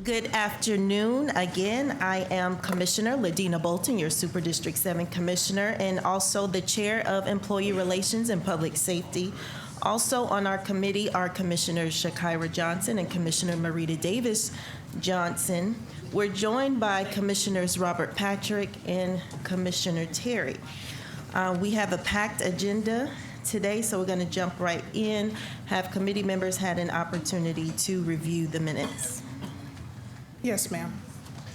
Good afternoon. Again, I am Commissioner Ladina Bolton, your Super District 7 Commissioner, and also the Chair of Employee Relations and Public Safety. Also on our committee are Commissioners Shakira Johnson and Commissioner Marita Davis Johnson. We're joined by Commissioners Robert Patrick and Commissioner Terry. We have a packed agenda today, so we're going to jump right in. Have committee members had an opportunity to review the minutes? Yes, ma'am.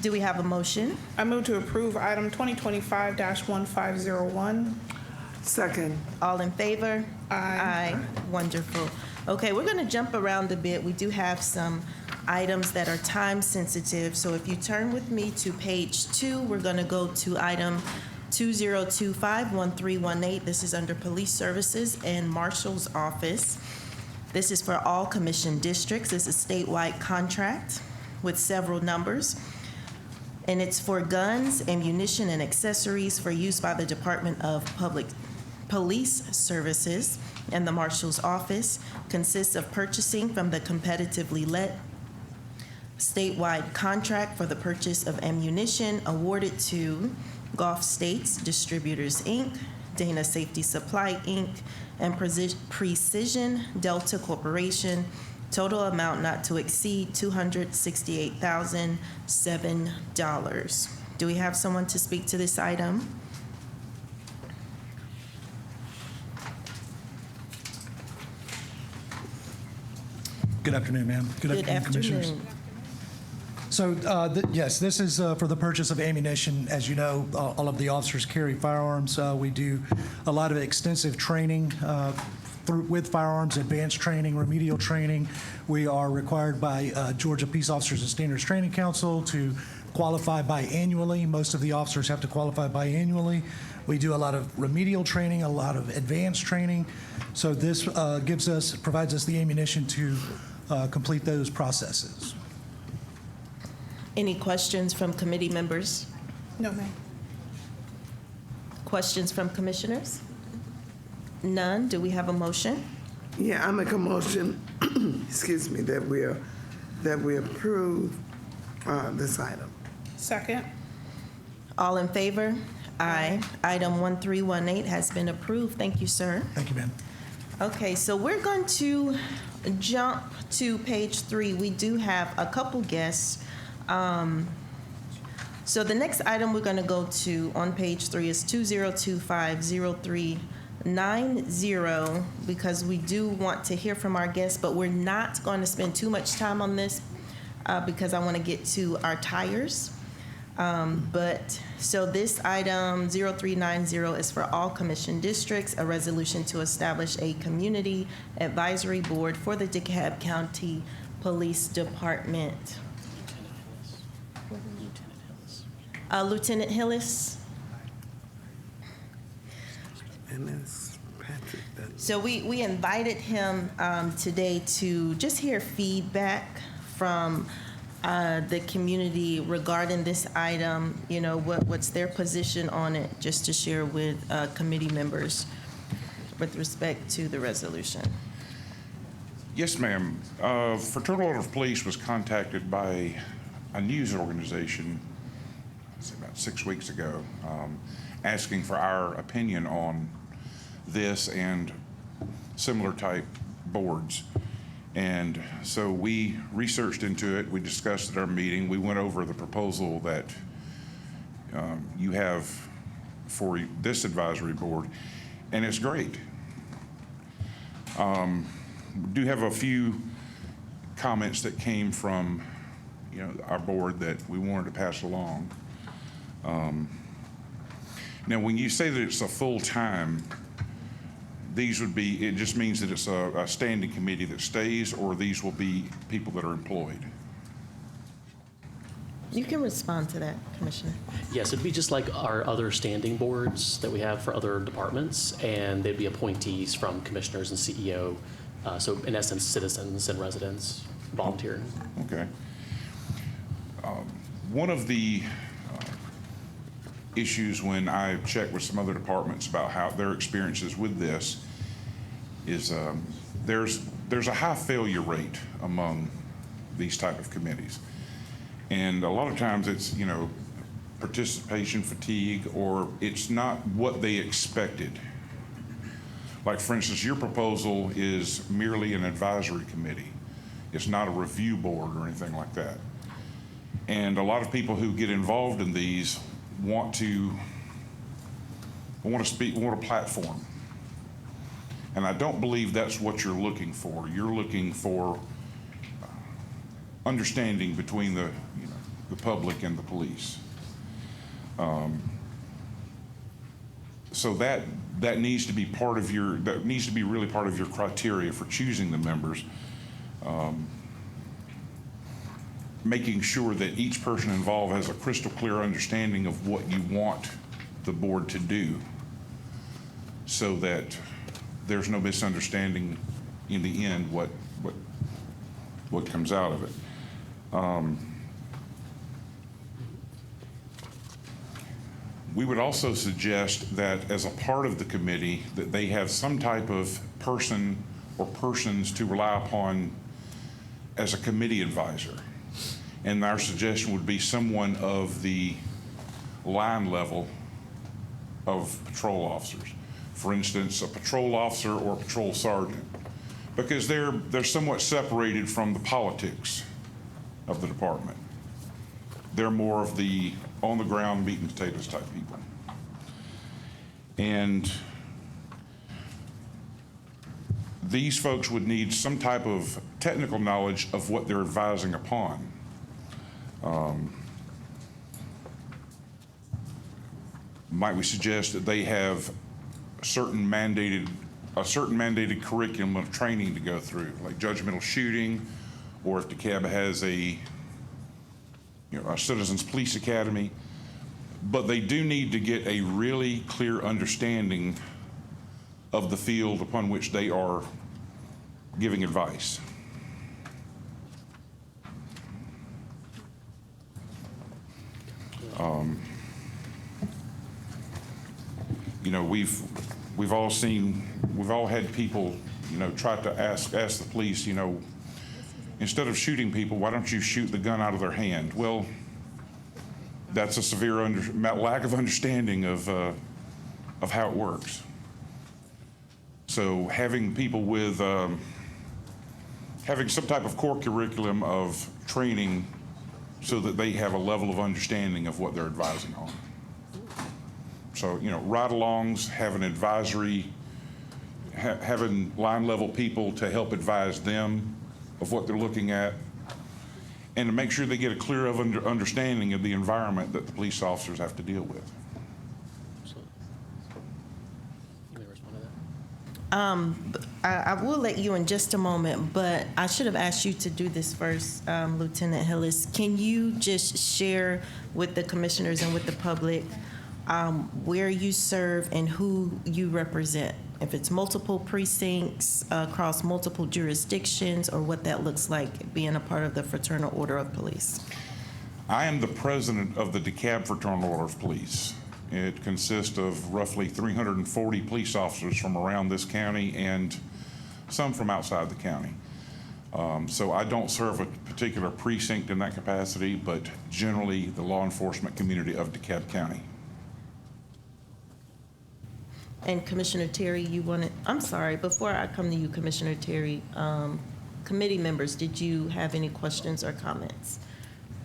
Do we have a motion? I move to approve item 2025-1501. Second. All in favor? Aye. Wonderful. Okay, we're going to jump around a bit. We do have some items that are time sensitive. So if you turn with me to page 2, we're going to go to item 2025-1318. This is under Police Services and Marshal's Office. This is for all commission districts. This is a statewide contract with several numbers. And it's for guns, ammunition, and accessories for use by the Department of Public Police Services and the Marshal's Office. Consists of purchasing from the competitively let statewide contract for the purchase of ammunition awarded to Gulf States Distributors, Inc., Dana Safety Supply, Inc., and Precision Delta Corporation. Total amount not to exceed $268,007. Do we have someone to speak to this item? Good afternoon, ma'am. Good afternoon, Commissioners. So, yes, this is for the purchase of ammunition. As you know, all of the officers carry firearms. We do a lot of extensive training with firearms, advanced training, remedial training. We are required by Georgia Peace Officers and Standards Training Council to qualify biannually. Most of the officers have to qualify biannually. We do a lot of remedial training, a lot of advanced training. So this provides us the ammunition to complete those processes. Any questions from committee members? No, ma'am. Questions from commissioners? None. Do we have a motion? Yeah, I make a motion, excuse me, that we approve this item. Second. All in favor? Aye. Item 1318 has been approved. Thank you, sir. Thank you, ma'am. Okay, so we're going to jump to page 3. We do have a couple guests. So the next item we're going to go to on page 3 is 2025-0390, because we do want to hear from our guests, but we're not going to spend too much time on this because I want to get to our tires. So this item 0390 is for all commission districts, a resolution to establish a community advisory board for the DeKalb County Police Department. Lieutenant Hillis. And it's Patrick. So we invited him today to just hear feedback from the community regarding this item. You know, what's their position on it, just to share with committee members with respect to the resolution. Yes, ma'am. Fraternal Order of Police was contacted by a news organization about 6 weeks ago, asking for our opinion on this and similar type boards. And so we researched into it. We discussed at our meeting. We went over the proposal that you have for this advisory board, and it's great. We do have a few comments that came from our board that we wanted to pass along. Now, when you say that it's a full-time, it just means that it's a standing committee that stays, or these will be people that are employed? You can respond to that, Commissioner. Yes, it'd be just like our other standing boards that we have for other departments, and they'd be appointees from commissioners and CEO. So in essence, citizens and residents volunteering. Okay. One of the issues when I checked with some other departments about how their experiences with this is there's a high failure rate among these type of committees. And a lot of times it's, participation fatigue, or it's not what they expected. Like, for instance, your proposal is merely an advisory committee. It's not a review board or anything like that. And a lot of people who get involved in these want a platform. And I don't believe that's what you're looking for. You're looking for understanding between the public and the police. So that needs to be really part of your criteria for choosing the members. Making sure that each person involved has a crystal clear understanding of what you want the board to do, so that there's no misunderstanding in the end what comes out of it. We would also suggest that as a part of the committee that they have some type of person or persons to rely upon as a committee advisor. And our suggestion would be someone of the line level of patrol officers. For instance, a patrol officer or a patrol sergeant, because they're somewhat separated from the politics of the department. They're more of the on-the-ground meat and potatoes type people. And these folks would need some type of technical knowledge of what they're advising upon. Might we suggest that they have a certain mandated curriculum of training to go through, like judgmental shooting, or if DeKalb has a Citizens Police Academy. But they do need to get a really clear understanding of the field upon which they are giving advice. We've all had people, try to ask the police, instead of shooting people, why don't you shoot the gun out of their hand? Well, that's a severe lack of understanding of how it works. So having people with having some type of core curriculum of training so that they have a level of understanding of what they're advising on. So, ride-alongs, having advisory, having line-level people to help advise them of what they're looking at, and to make sure they get a clear understanding of the environment that the police officers have to deal with. You may respond to that. I will let you in just a moment, but I should have asked you to do this first, Lieutenant Hillis. Can you just share with the commissioners and with the public where you serve and who you represent? If it's multiple precincts across multiple jurisdictions, or what that looks like being a part of the Fraternal Order of Police. I am the president of the DeKalb Fraternal Order of Police. It consists of roughly 340 police officers from around this county and some from outside the county. So I don't serve a particular precinct in that capacity, but generally the law enforcement community of DeKalb County. And Commissioner Terry, I'm sorry, before I come to you, Commissioner Terry, committee members, did you have any questions or comments?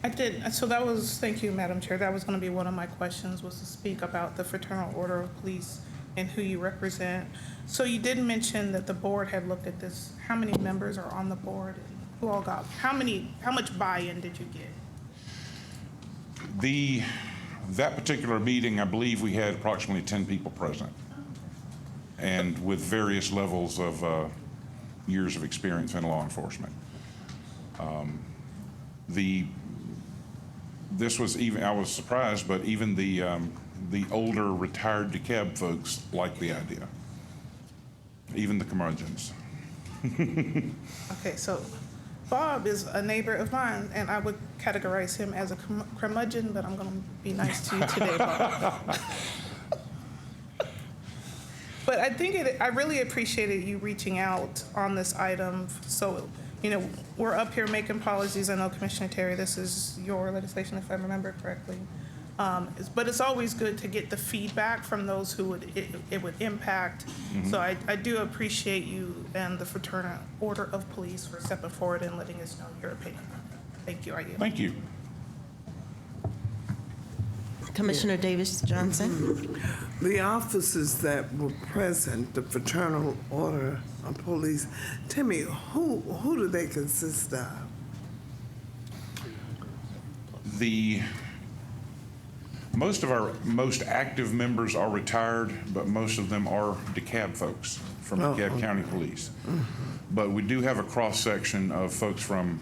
I did. So thank you, Madam Chair. That was going to be one of my questions, was to speak about the Fraternal Order of Police and who you represent. So you did mention that the board had looked at this. How many members are on the board? And who all got, how much buy-in did you get? That particular meeting, I believe we had approximately 10 people present, and with various levels of years of experience in law enforcement. This was even, I was surprised, but even the older retired DeKalb folks liked the idea, even the curmudgeons. Okay, so Bob is a neighbor of mine, and I would categorize him as a curmudgeon, but I'm going to be nice to you today, Bob. But I really appreciated you reaching out on this item. So, we're up here making policies. I know Commissioner Terry, this is your legislation, if I remember correctly. But it's always good to get the feedback from those who it would impact. So I do appreciate you and the Fraternal Order of Police for stepping forward and letting us know your opinion. Thank you. I yield. Thank you. Commissioner Davis Johnson? The officers that were present, the Fraternal Order of Police, tell me, who do they consist of? Most of our most active members are retired, but most of them are DeKalb folks from DeKalb County Police. But we do have a cross-section of folks from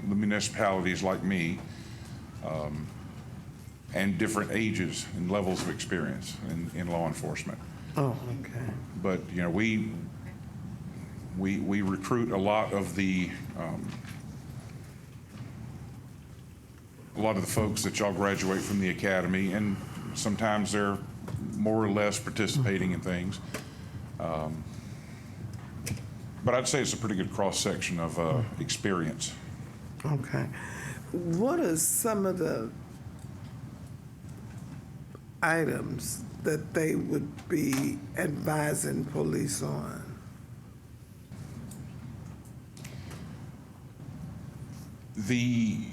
the municipalities like me, and different ages and levels of experience in law enforcement. Oh, okay. But, we recruit a lot of the folks that y'all graduate from the academy, and sometimes they're more or less participating in things. But I'd say it's a pretty good cross-section of experience. Okay. What are some of the items that they would be advising police on? We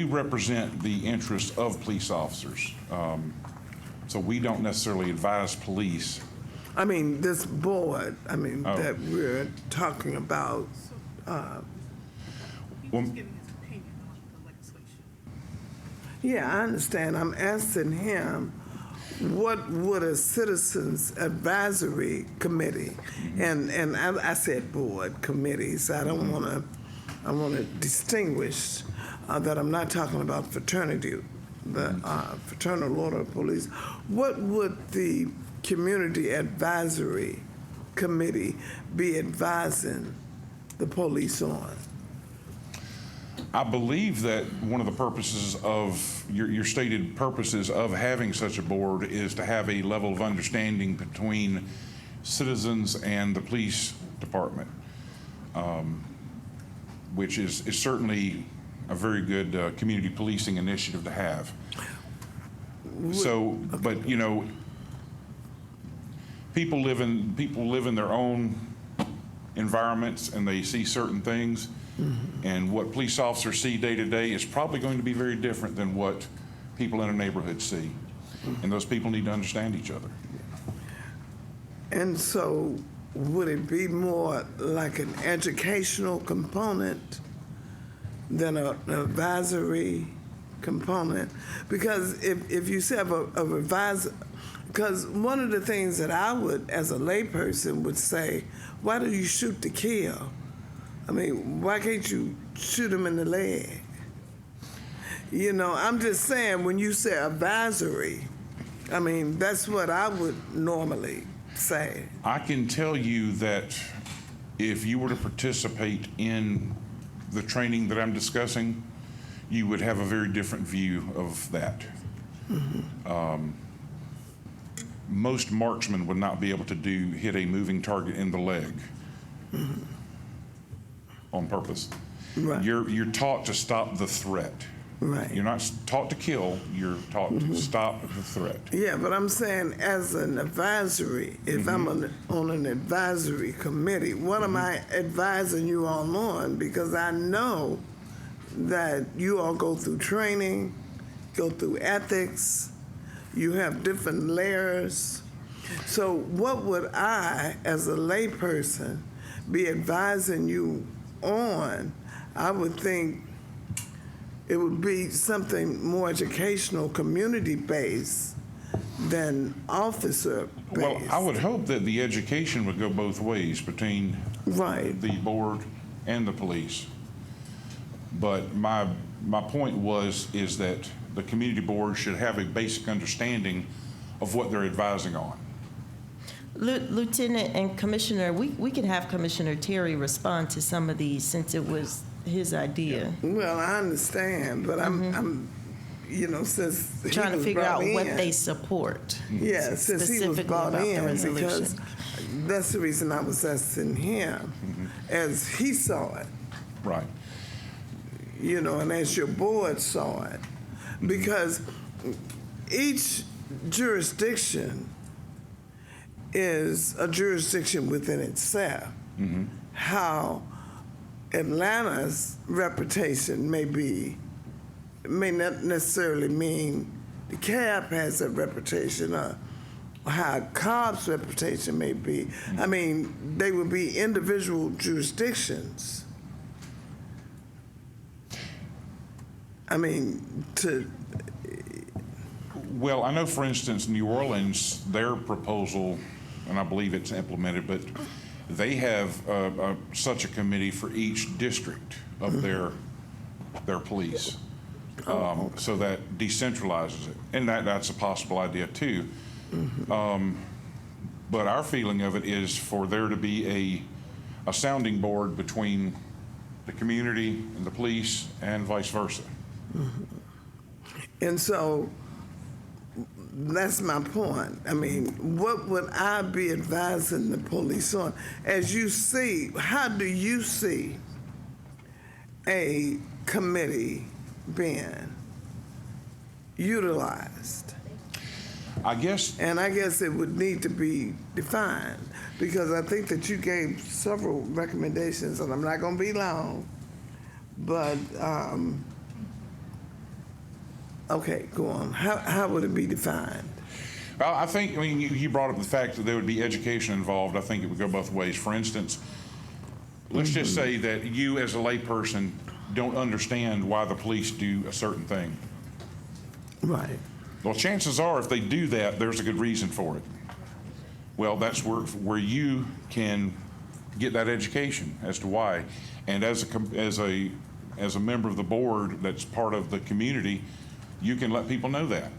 represent the interests of police officers. So we don't necessarily advise police. I mean, this board, that we're talking about. Well, Yeah, I understand. I'm asking him, what would a citizens advisory committee, and I said board committees. I don't want to. I want to distinguish that I'm not talking about fraternity, the Fraternal Order of Police. What would the community advisory committee be advising the police on? I believe that one of the purposes of your stated purposes of having such a board is to have a level of understanding between citizens and the police department, which is certainly a very good community policing initiative to have. So, but people live in their own environments, and they see certain things. And what police officers see day to day is probably going to be very different than what people in a neighborhood see. And those people need to understand each other. And so would it be more like an educational component than an advisory component? Because if you have a advisor, because one of the things that I would, as a layperson, would say, why do you shoot to kill? I mean, why can't you shoot him in the leg? I'm just saying, when you say advisory, that's what I would normally say. I can tell you that if you were to participate in the training that I'm discussing, you would have a very different view of that. Most marksmen would not be able to hit a moving target in the leg on purpose. Right. You're taught to stop the threat. Right. You're not taught to kill, you're taught to stop the threat. Yeah, but I'm saying, as an advisory, if I'm on an advisory committee, what am I advising you all on? Because I know that you all go through training, go through ethics, you have different layers. So what would I, as a layperson, be advising you on? I would think it would be something more educational, community-based than officer-based. Well, I would hope that the education would go both ways between the board and the police. But my point is that the community board should have a basic understanding of what they're advising on. Lieutenant and Commissioner, we could have Commissioner Terry respond to some of these since it was his idea. Well, I understand, but I'm since he Trying to was figure brought out what in. they support. Yeah, since he was specifically brought about the in, because resolution. that's the reason I was asking him, as he saw it, Right. and as your board saw it, because each jurisdiction is a jurisdiction within itself. How Atlanta's reputation may not necessarily mean DeKalb has a reputation, or how Cobb's reputation may be. I mean, they would be individual jurisdictions. I mean, Well, I know, for instance, New Orleans, their proposal, and I believe it's implemented, but they have such a committee for each district of their police. So that decentralizes it, and that's a possible idea too. But our feeling of it is for there to be a sounding board between the community and the police and vice versa. and so that's my point. I mean, what would I be advising the police on? As you see, how do you see a committee being utilized? I guess And I guess it would need to be defined, because I think that you gave several recommendations, and I'm not going to be long, but okay, go on. How would it be defined? I think, I mean, you brought up the fact that there would be education involved. I think it would go both ways. For instance, let's just say that you as a layperson don't understand why the police do a certain thing. Right. Well, chances are if they do that, there's a good reason for it. Well, that's where you can get that education as to why. And as a member of the board that's part of the community, you can let people know that.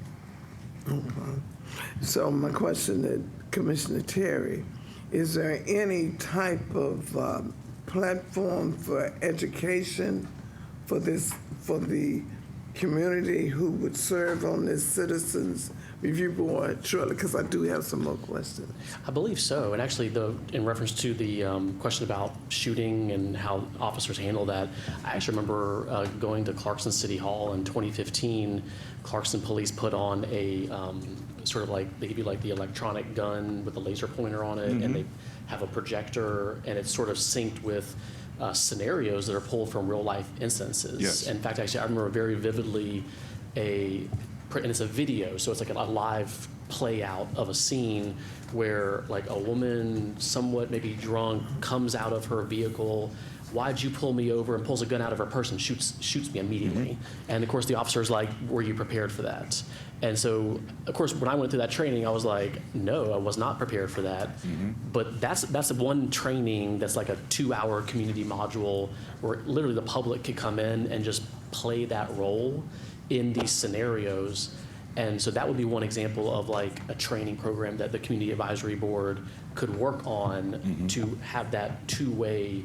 So my question to Commissioner Terry, is there any type of platform for education for the community who would serve on this Citizens Review Board shortly? Because I do have some more questions. I believe so. And actually, in reference to the question about shooting and how officers handle that, I actually remember going to Clarkson City Hall in 2015. Clarkson Police put on a sort of like, they give you like the electronic gun with a laser pointer on it, and they have a projector, and it's sort of synced with scenarios that are pulled from real life instances. Yes. In fact, actually, I remember very vividly and it's a video, so it's like a live play out of a scene where like a woman, somewhat maybe drunk, comes out of her vehicle. Why'd you pull me over? And pulls a gun out of her purse and shoots me immediately. And of course, the officer's like, were you prepared for that? And so, of course, when I went through that training, I was like, no, I was not prepared for that. But that's one training that's like a 2-hour community module where literally the public could come in and just play that role in these scenarios. And so that would be one example of like a training program that the Community Advisory Board could work on to have that two-way,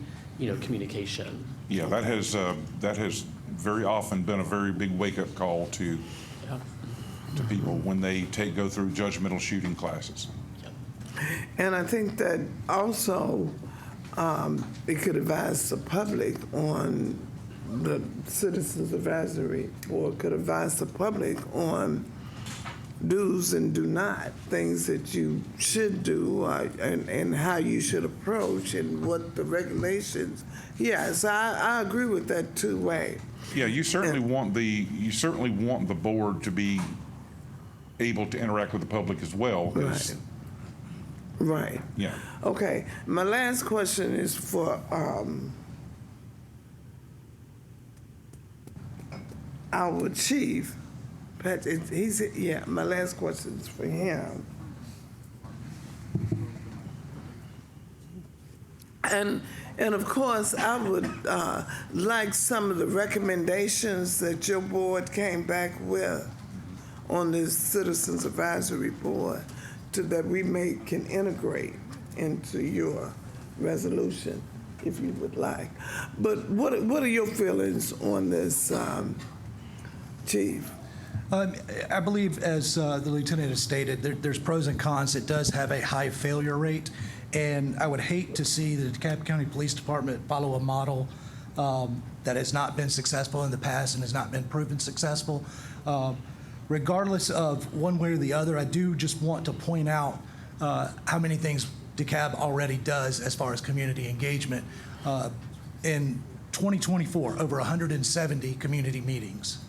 communication. Yeah, that has very often been a very big wake-up call to people when they go through judgmental shooting classes. And I think that also it could advise the public on, the Citizens Advisory Board could advise the public on do's and do not, things that you should do and how you should approach and what the regulations. Yes, I agree with that two-way. Yeah, you certainly want the board to be able to interact with the public as well. Right. Yeah. Okay, my last question is for our chief. Pat, my last question is for him. And of course, I would like some of the recommendations that your board came back with on this Citizens Advisory Board that we can integrate into your resolution, if you would like. But what are your feelings on this, Chief? I believe, as the lieutenant has stated, there's pros and cons. It does have a high failure rate, and I would hate to see the DeKalb County Police Department follow a model that has not been successful in the past and has not been proven successful. Regardless of one way or the other, I do just want to point out how many things DeKalb already does as far as community engagement. In 2024, over 170 community meetings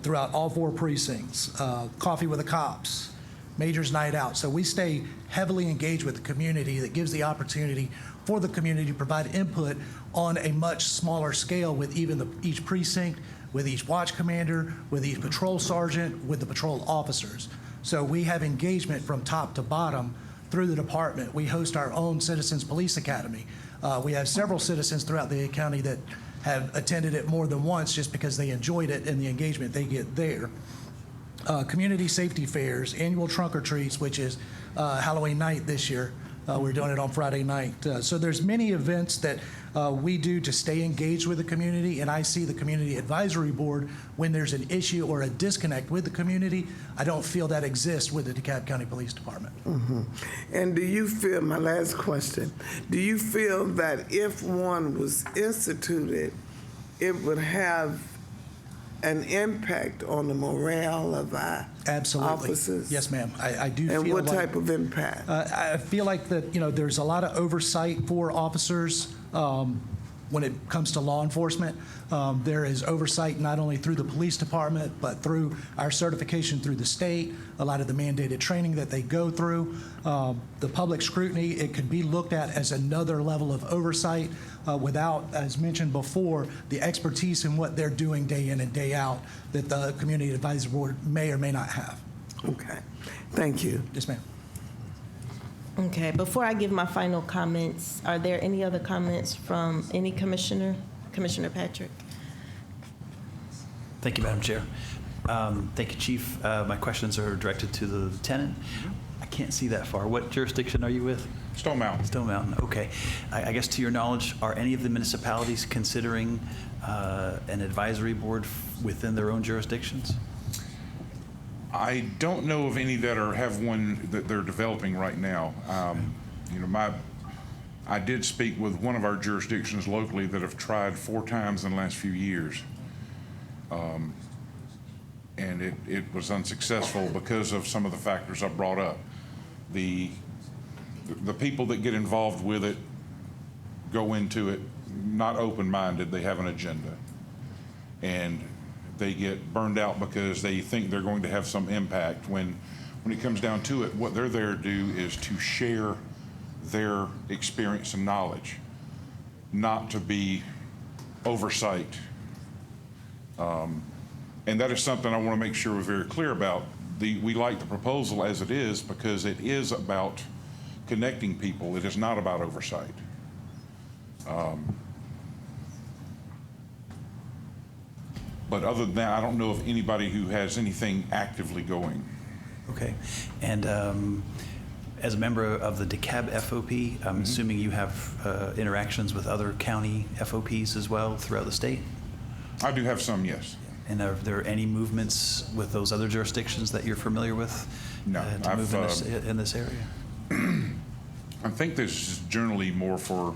throughout all 4 precincts, coffee with the cops, Major's Night Out. So we stay heavily engaged with the community. That gives the opportunity for the community to provide input on a much smaller scale with even each precinct, with each watch commander, with each patrol sergeant, with the patrol officers. So we have engagement from top to bottom through the department. We host our own Citizens Police Academy. We have several citizens throughout the county that have attended it more than once just because they enjoyed it and the engagement they get there. Community safety fairs, annual trunk or treats, which is Halloween night this year. We're doing it on Friday night. So there's many events that we do to stay engaged with the community, and I see the Community Advisory Board when there's an issue or a disconnect with the community. I don't feel that exists with the DeKalb County Police Department. Mm-hmm. And do you feel, my last question, do you feel that if one was instituted, it would have an impact on the morale of our Absolutely. officers? Yes, ma'am. I do And feel what like, type of impact? I feel like that, there's a lot of oversight for officers when it comes to law enforcement. There is oversight not only through the police department, but through our certification through the state, a lot of the mandated training that they go through. The public scrutiny, it can be looked at as another level of oversight without, as mentioned before, the expertise in what they're doing day in and day out that the Community Advisory Board may or may not have. Okay. Thank you. Yes, ma'am. Okay, before I give my final comments, are there any other comments from any commissioner? Commissioner Patrick? Thank you, Madam Chair. Thank you, Chief. My questions are directed to the lieutenant. I can't see that far. What jurisdiction are you with? Stone Mountain. Stone Mountain, okay. I guess to your knowledge, are any of the municipalities considering an advisory board within their own jurisdictions? I don't know of any that have one that they're developing right now. I did speak with one of our jurisdictions locally that have tried 4 times in the last few years. And it was unsuccessful because of some of the factors I brought up. The people that get involved with it go into it not open-minded, they have an agenda. And they get burned out because they think they're going to have some impact when it comes down to it, what they're there to do is to share their experience and knowledge, not to be oversight. And that is something I want to make sure we're very clear about. We like the proposal as it is because it is about connecting people. It is not about oversight. But other than that, I don't know of anybody who has anything actively going. Okay. And as a member of the DeKalb FOP, I'm assuming you have interactions with other county FOPs as well throughout the state? I do have some, yes. And are there any movements with those other jurisdictions that you're familiar with? No, to move in this area? I think this is generally more for,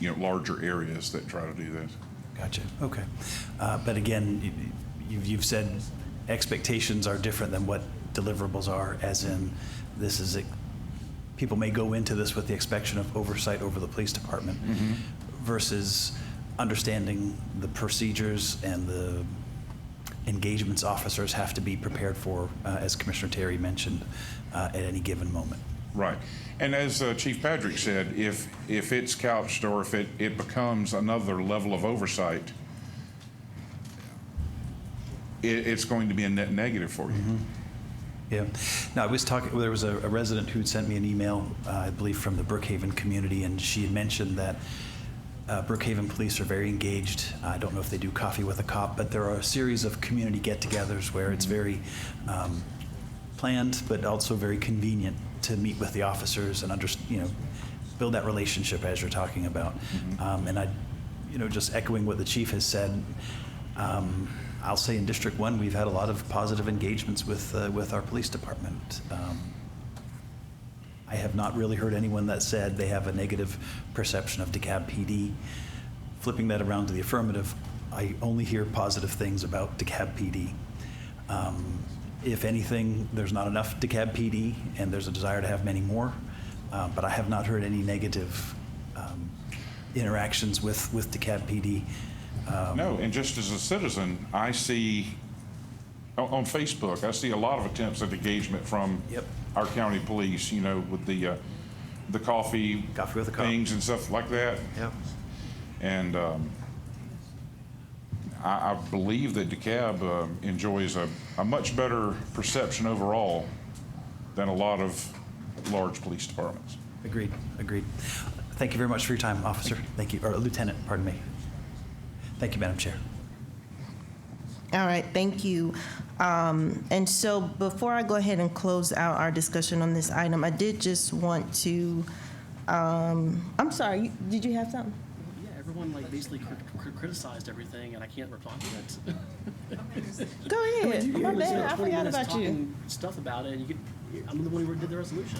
larger areas that try to do this. Gotcha. Okay. But again, you've said expectations are different than what deliverables are, as in this is people may go into this with the expectation of oversight over the police department versus understanding the procedures and the engagements officers have to be prepared for, as Commissioner Terry mentioned, at any given moment. Right. And as Chief Patrick said, if it's couched or if it becomes another level of oversight, it's going to be a net negative for you. Yeah. Now, I was talking, there was a resident who sent me an email, I believe from the Brookhaven community, and she had mentioned that Brookhaven police are very engaged. I don't know if they do coffee with a cop, but there are a series of community get-togethers where it's very planned, but also very convenient to meet with the officers and build that relationship as you're talking about. And I, just echoing what the chief has said, I'll say in District 1, we've had a lot of positive engagements with our police department. I have not really heard anyone that said they have a negative perception of DeKalb PD. Flipping that around to the affirmative, I only hear positive things about DeKalb PD. If anything, there's not enough DeKalb PD, and there's a desire to have many more, but I have not heard any negative interactions with DeKalb PD. No, and just as a citizen, I see, on Facebook, I see a lot of attempts at engagement from Yep. our county police, you know, with the coffee Coffee with a cop. things and stuff like that. Yep. And I believe that DeKalb enjoys a much better perception overall than a lot of large police departments. Agreed. Thank you very much for your time, officer. Thank you, or Lieutenant, pardon me. Thank you, Madam Chair. All right, thank you. And so before I go ahead and close out our discussion on this item, I did just want to, I'm sorry, did you have something? Yeah, everyone like basically criticized everything, and I can't respond to it. Go ahead. My bad, I forgot about you. Stuff about it, and I'm the one who did the resolution.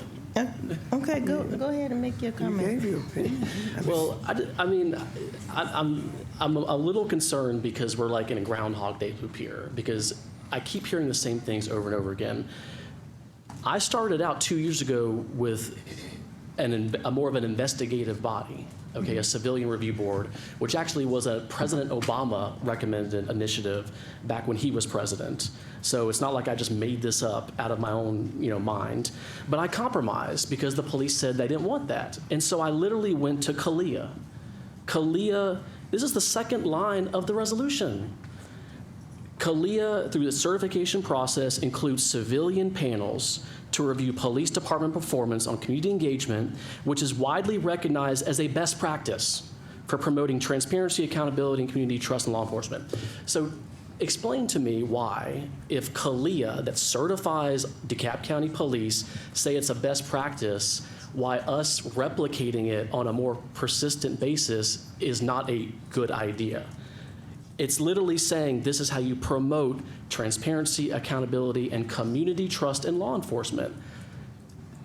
Okay, go ahead and make your You comment. gave your opinion. Well, I'm a little concerned because we're like in a Groundhog Day loop here, because I keep hearing the same things over and over again. I started out 2 years ago with a more of an investigative body, okay, a civilian review board, which actually was a President Obama recommended initiative back when he was president. So it's not like I just made this up out of my own, mind. But I compromised because the police said they didn't want that. And so I literally went to CALEA. CALEA, this is the second line of the resolution. CALEA, through the certification process, includes civilian panels to review police department performance on community engagement, which is widely recognized as a best practice for promoting transparency, accountability, and community trust in law enforcement. So explain to me why, if CALEA, that certifies DeKalb County Police, say it's a best practice, why us replicating it on a more persistent basis is not a good idea. It's literally saying this is how you promote transparency, accountability, and community trust in law enforcement.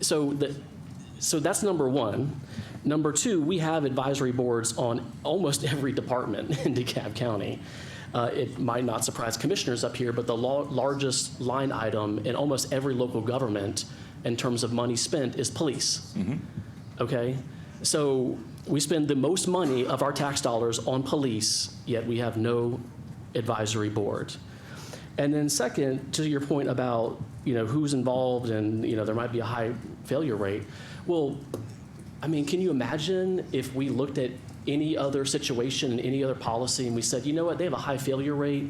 So that's number one. Number two, we have advisory boards on almost every department in DeKalb County. It might not surprise commissioners up here, but the largest line item in almost every local government in terms of money spent is police. Mm-hmm. Okay? So we spend the most money of our tax dollars on police, yet we have no advisory board. And then second, to your point about, who's involved and, there might be a high failure rate. Well, can you imagine if we looked at any other situation, any other policy, and we said, you know what, they have a high failure rate,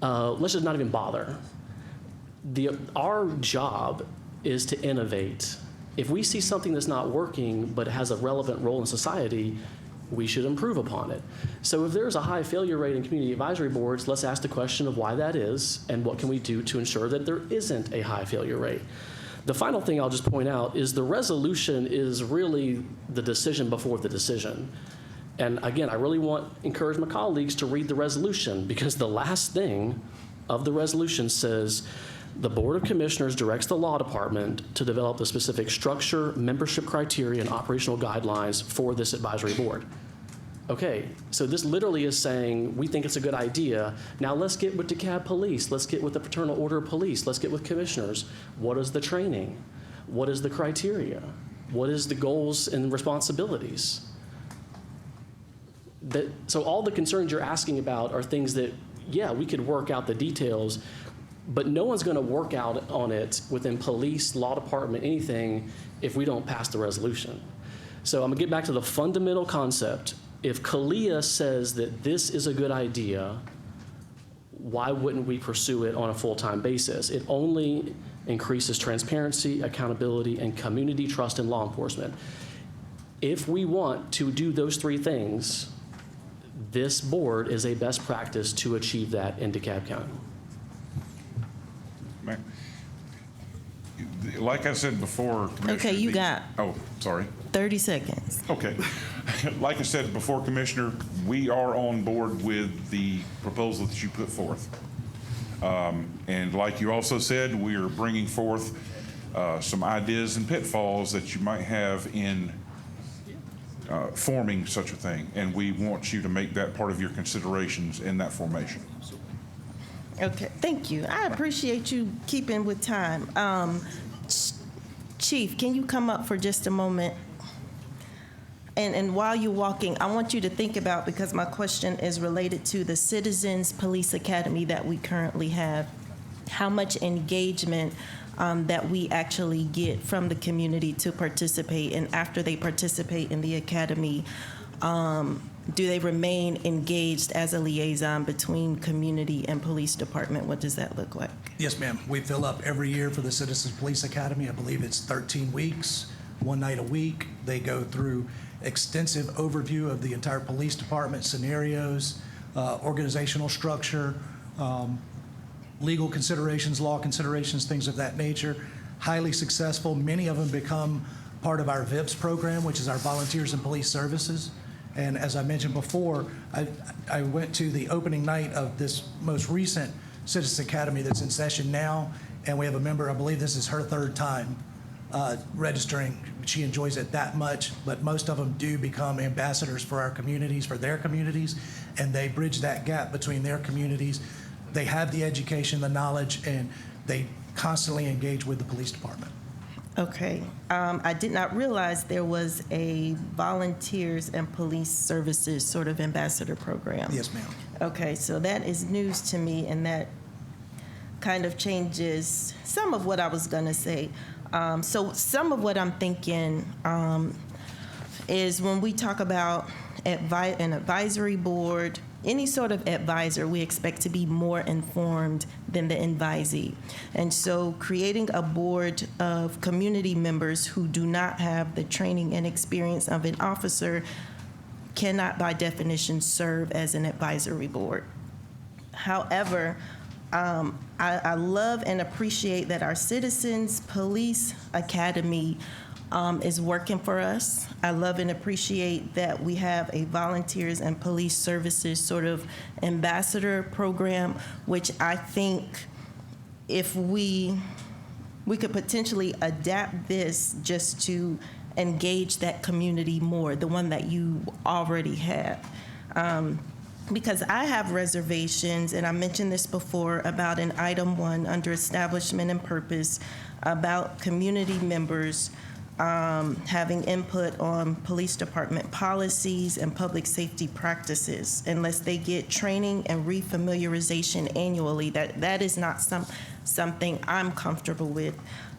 let's just not even bother. Our job is to innovate. If we see something that's not working but has a relevant role in society, we should improve upon it. So if there's a high failure rate in community advisory boards, let's ask the question of why that is and what can we do to ensure that there isn't a high failure rate. The final thing I'll just point out is the resolution is really the decision before the decision. And again, I really encourage my colleagues to read the resolution, because the last thing of the resolution says, the Board of Commissioners directs the Law Department to develop the specific structure, membership criteria, and operational guidelines for this advisory board. Okay, so this literally is saying, we think it's a good idea. Now let's get with DeKalb Police. Let's get with the Fraternal Order of Police. Let's get with commissioners. What is the training? What is the criteria? What is the goals and responsibilities? So all the concerns you're asking about are things that, yeah, we could work out the details, but no one's going to work out on it within police, law department, anything, if we don't pass the resolution. So I'm going to get back to the fundamental concept. If CALEA says that this is a good idea, why wouldn't we pursue it on a full-time basis? It only increases transparency, accountability, and community trust in law enforcement. If we want to do those three things, this board is a best practice to achieve that in DeKalb County. Like I said before, Okay, you got Oh, sorry. 30 seconds. Okay. like I said before, Commissioner, we are on board with the proposal that you put forth. And like you also said, we are bringing forth some ideas and pitfalls that you might have in forming such a thing. And we want you to make that part of your considerations in that formation. Okay, thank you. I appreciate you keeping with time. Chief, can you come up for just a moment? And while you're walking, I want you to think about, because my question is related to the Citizens Police Academy that we currently have, how much engagement that we actually get from the community to participate, and after they participate in the academy, do they remain engaged as a liaison between community and police department? What does that look like? Yes, ma'am. We fill up every year for the Citizens Police Academy. I believe it's 13 weeks, one night a week. They go through extensive overview of the entire police department, scenarios, organizational structure, legal considerations, law considerations, things of that nature. Highly successful. Many of them become part of our VIPS program, which is our Volunteers in Police Services. And as I mentioned before, I went to the opening night of this most recent Citizens Academy that's in session now, and we have a member, I believe this is her third time registering. She enjoys it that much, but most of them do become ambassadors for our communities, for their communities, and they bridge that gap between their communities. They have the education, the knowledge, and they constantly engage with the police department. Okay. I did not realize there was a Volunteers and Police Services sort of ambassador program. Yes, ma'am. Okay, so that is news to me, and that kind of changes some of what I was going to say. So some of what I'm thinking is when we talk about an advisory board, any sort of advisor, we expect to be more informed than the advisee. And so creating a board of community members who do not have the training and experience of an officer cannot, by definition, serve as an advisory board. However, I love and appreciate that our Citizens Police Academy is working for us. I love and appreciate that we have a Volunteers and Police Services sort of ambassador program, which I think if we could potentially adapt this just to engage that community more, the one that you already have. Because I have reservations, and I mentioned this before, about an item 1 under establishment and purpose about community members having input on police department policies and public safety practices unless they get training and refamiliarization annually. That is not something I'm comfortable with.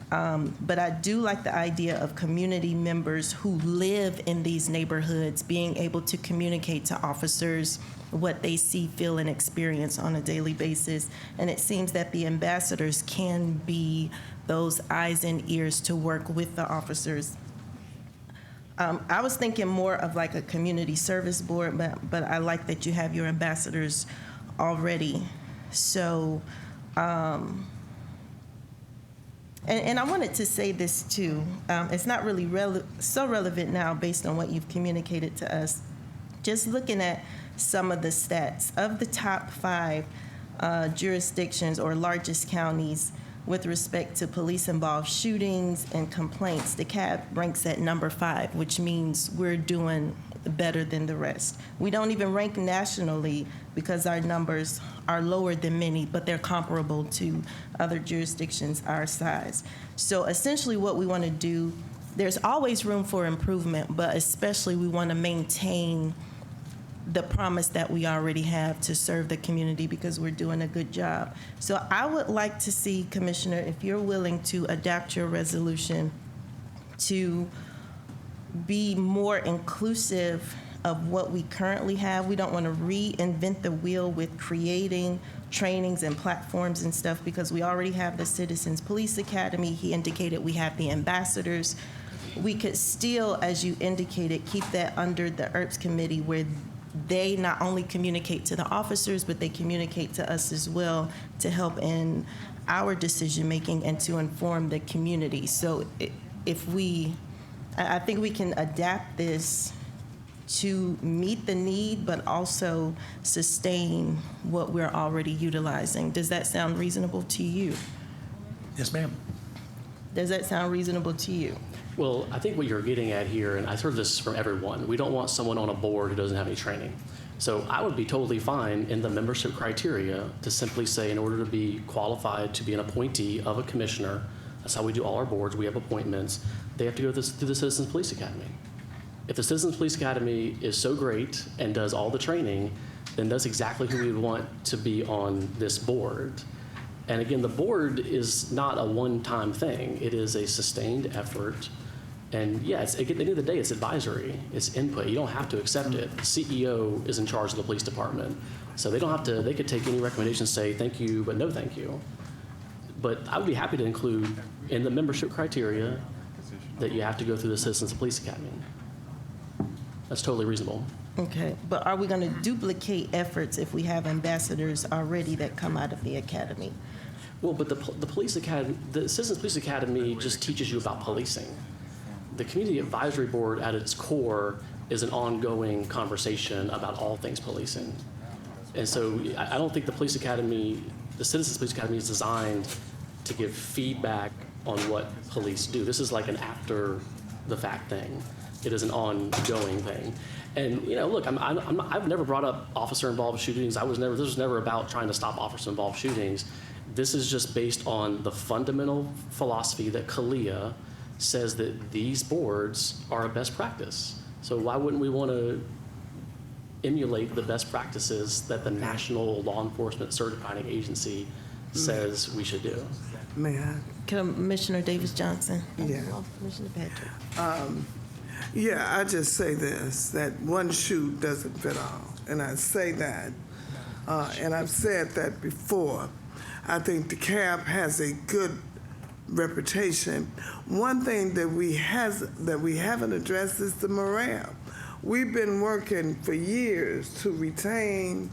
But I do like the idea of community members who live in these neighborhoods being able to communicate to officers what they see, feel, and experience on a daily basis. And it seems that the ambassadors can be those eyes and ears to work with the officers. I was thinking more of like a community service board, but I like that you have your ambassadors already. So, and I wanted to say this too. It's not really so relevant now based on what you've communicated to us. Just looking at some of the stats of the top 5 jurisdictions or largest counties with respect to police-involved shootings and complaints, DeKalb ranks at number 5, which means we're doing better than the rest. We don't even rank nationally because our numbers are lower than many, but they're comparable to other jurisdictions our size. So essentially what we want to do, there's always room for improvement, but especially we want to maintain the promise that we already have to serve the community because we're doing a good job. So I would like to see, Commissioner, if you're willing to adapt your resolution to be more inclusive of what we currently have. We don't want to reinvent the wheel with creating trainings and platforms and stuff because we already have the Citizens Police Academy. He indicated we have the ambassadors. We could still, as you indicated, keep that under the ERPS committee where they not only communicate to the officers, but they communicate to us as well to help in our decision-making and to inform the community. So I think we can adapt this to meet the need, but also sustain what we're already utilizing. Does that sound reasonable to you? Yes, ma'am. Does that sound reasonable to you? Well, I think what you're getting at here, and I've heard this from everyone, we don't want someone on a board who doesn't have any training. So I would be totally fine in the membership criteria to simply say, in order to be qualified to be an appointee of a commissioner, that's how we do all our boards, we have appointments, they have to go through the Citizens Police Academy. If the Citizens Police Academy is so great and does all the training, then that's exactly who we would want to be on this board. And again, the board is not a one-time thing. It is a sustained effort. And yeah, at the end of the day, it's advisory, it's input. You don't have to accept it. The CEO is in charge of the police department. So they don't have to, they could take any recommendations, say thank you, but no thank you. But I would be happy to include in the membership criteria that you have to go through the Citizens Police Academy. That's totally reasonable. Okay, but are we going to duplicate efforts if we have ambassadors already that come out of the academy? Well, but the police academy, the Citizens Police Academy just teaches you about policing. The Community Advisory Board at its core is an ongoing conversation about all things policing. And so I don't think the police academy, the Citizens Police Academy is designed to give feedback on what police do. This is like an after the fact thing. It is an ongoing thing. And you know, look, I've never brought up officer-involved shootings. This was never about trying to stop officer-involved shootings. This is just based on the fundamental philosophy that CALEA says that these boards are a best practice. So why wouldn't we want to emulate the best practices that the National Law Enforcement Certifying Agency says we should do? May I? Commissioner Davis Johnson? Yeah. Commissioner Patrick? Yeah, I just say this, that one shoe doesn't fit all. And I say that, and I've said that before. I think DeKalb has a good reputation. One thing that we haven't addressed is the morale. We've been working for years to retain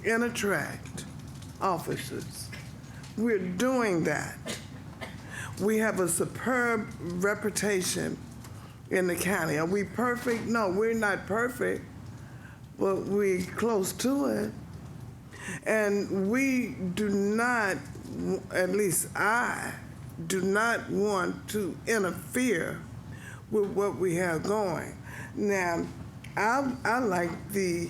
and attract officers. We're doing that. We have a superb reputation in the county. Are we perfect? No, we're not perfect, but we're close to it. And we do not, at least I, do not want to interfere with what we have going. Now, I like the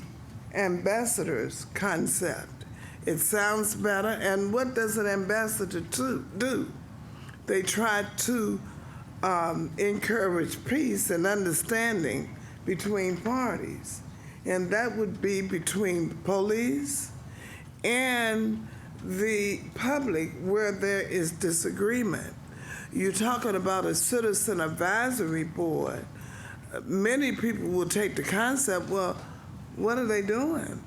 ambassadors concept. It sounds better, and what does an ambassador do? They try to encourage peace and understanding between parties, and that would be between the police and the public where there is disagreement. You're talking about a citizen advisory board. Many people will take the concept, well, what are they doing?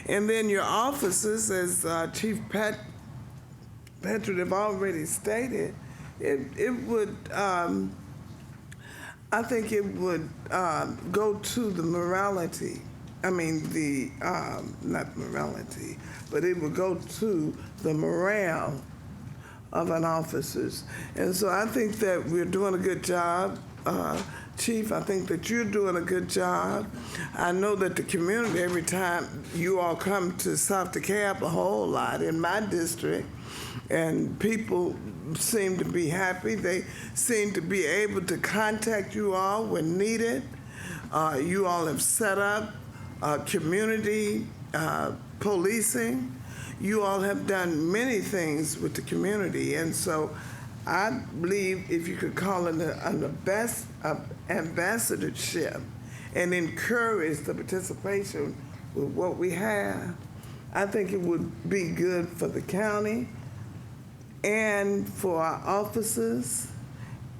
And then your officers, as Chief Patrick have already stated, it would, I think it would go to the morality. I mean, not morality, but it would go to the morale of an officers. And so I think that we're doing a good job. Chief, I think that you're doing a good job. I know that the community, every time you all come to South DeKalb, a whole lot in my district, and people seem to be happy. They seem to be able to contact you all when needed. You all have set up community policing. You all have done many things with the community, and so I believe if you could call it the best ambassadorship and encourage the participation with what we have, I think it would be good for the county and for our officers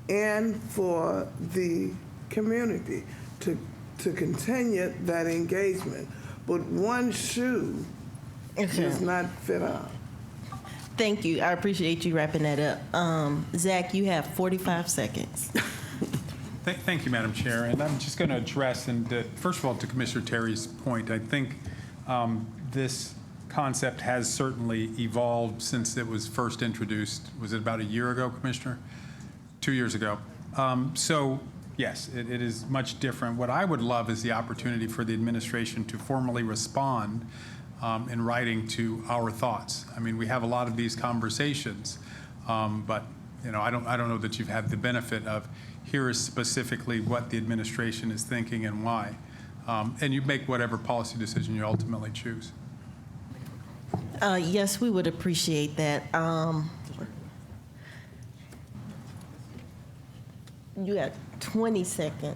and for the community to continue that engagement. But one shoe does not fit all. Thank you. I appreciate you wrapping that up. Zach, you have 45 seconds. Thank you, Madam Chair. And I'm just going to address, first of all, to Commissioner Terry's point, I think this concept has certainly evolved since it was first introduced. Was it about a year ago, Commissioner? 2 years ago. So Yes, it is much different. What I would love is the opportunity for the administration to formally respond in writing to our thoughts. I mean, we have a lot of these conversations, but I don't know that you've had the benefit of here is specifically what the administration is thinking and why. And you make whatever policy decision you ultimately choose. Yes, we would appreciate that. You got 20 seconds.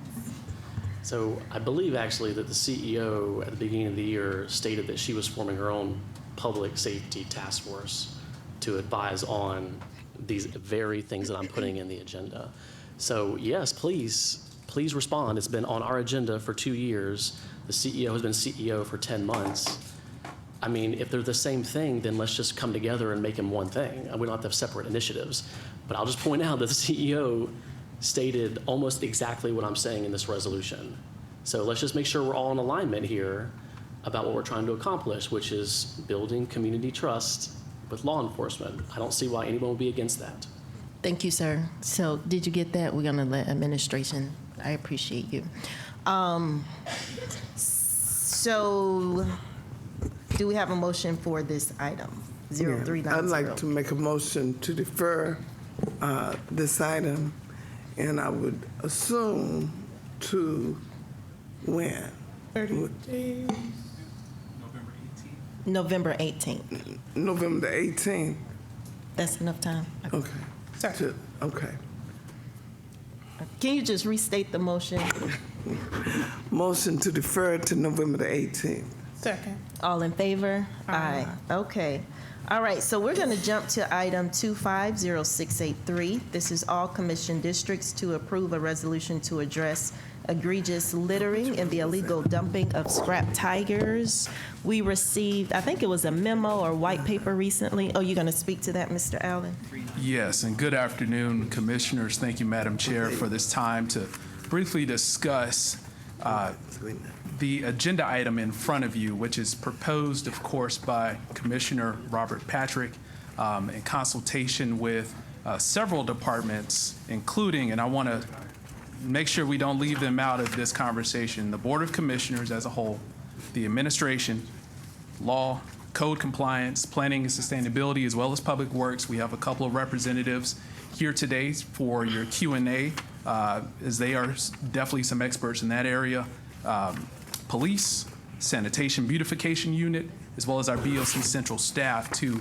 So I believe actually that the CEO at the beginning of the year stated that she was forming her own public safety task force to advise on these very things that I'm putting in the agenda. So yes, please respond. It's been on our agenda for 2 years. The CEO has been CEO for 10 months. I mean, if they're the same thing, then let's just come together and make them one thing. We don't have to have separate initiatives. But I'll just point out that the CEO stated almost exactly what I'm saying in this resolution. So let's just make sure we're all in alignment here about what we're trying to accomplish, which is building community trust with law enforcement. I don't see why anyone would be against that. Thank you, sir. So did you get that? We're going to let administration. I appreciate you. So do we have a motion for this item? 0390. I'd like to make a motion to defer this item, and I would assume to when? 30 days. November 18th. November the 18th. That's enough time. Okay. Sorry. Okay. Can you just restate the motion? Motion to defer to November the 18th. Second. All in favor? Aye. Okay. All right, so we're going to jump to item 250683. This is all commission districts to approve a resolution to address egregious littering and the illegal dumping of scrap tigers. We received, I think it was a memo or white paper recently. Oh, you're going to speak to that, Mr. Allen? Yes, and good afternoon, Commissioners. Thank you, Madam Chair, for this time to briefly discuss the agenda item in front of you, which is proposed, of course, by Commissioner Robert Patrick in consultation with several departments, including, and I want to make sure we don't leave them out of this conversation, the Board of Commissioners as a whole, the administration, law, code compliance, planning and sustainability, as well as public works. We have a couple of representatives here today for your Q&A, as they are definitely some experts in that area. Police, sanitation beautification unit, as well as our BOC central staff to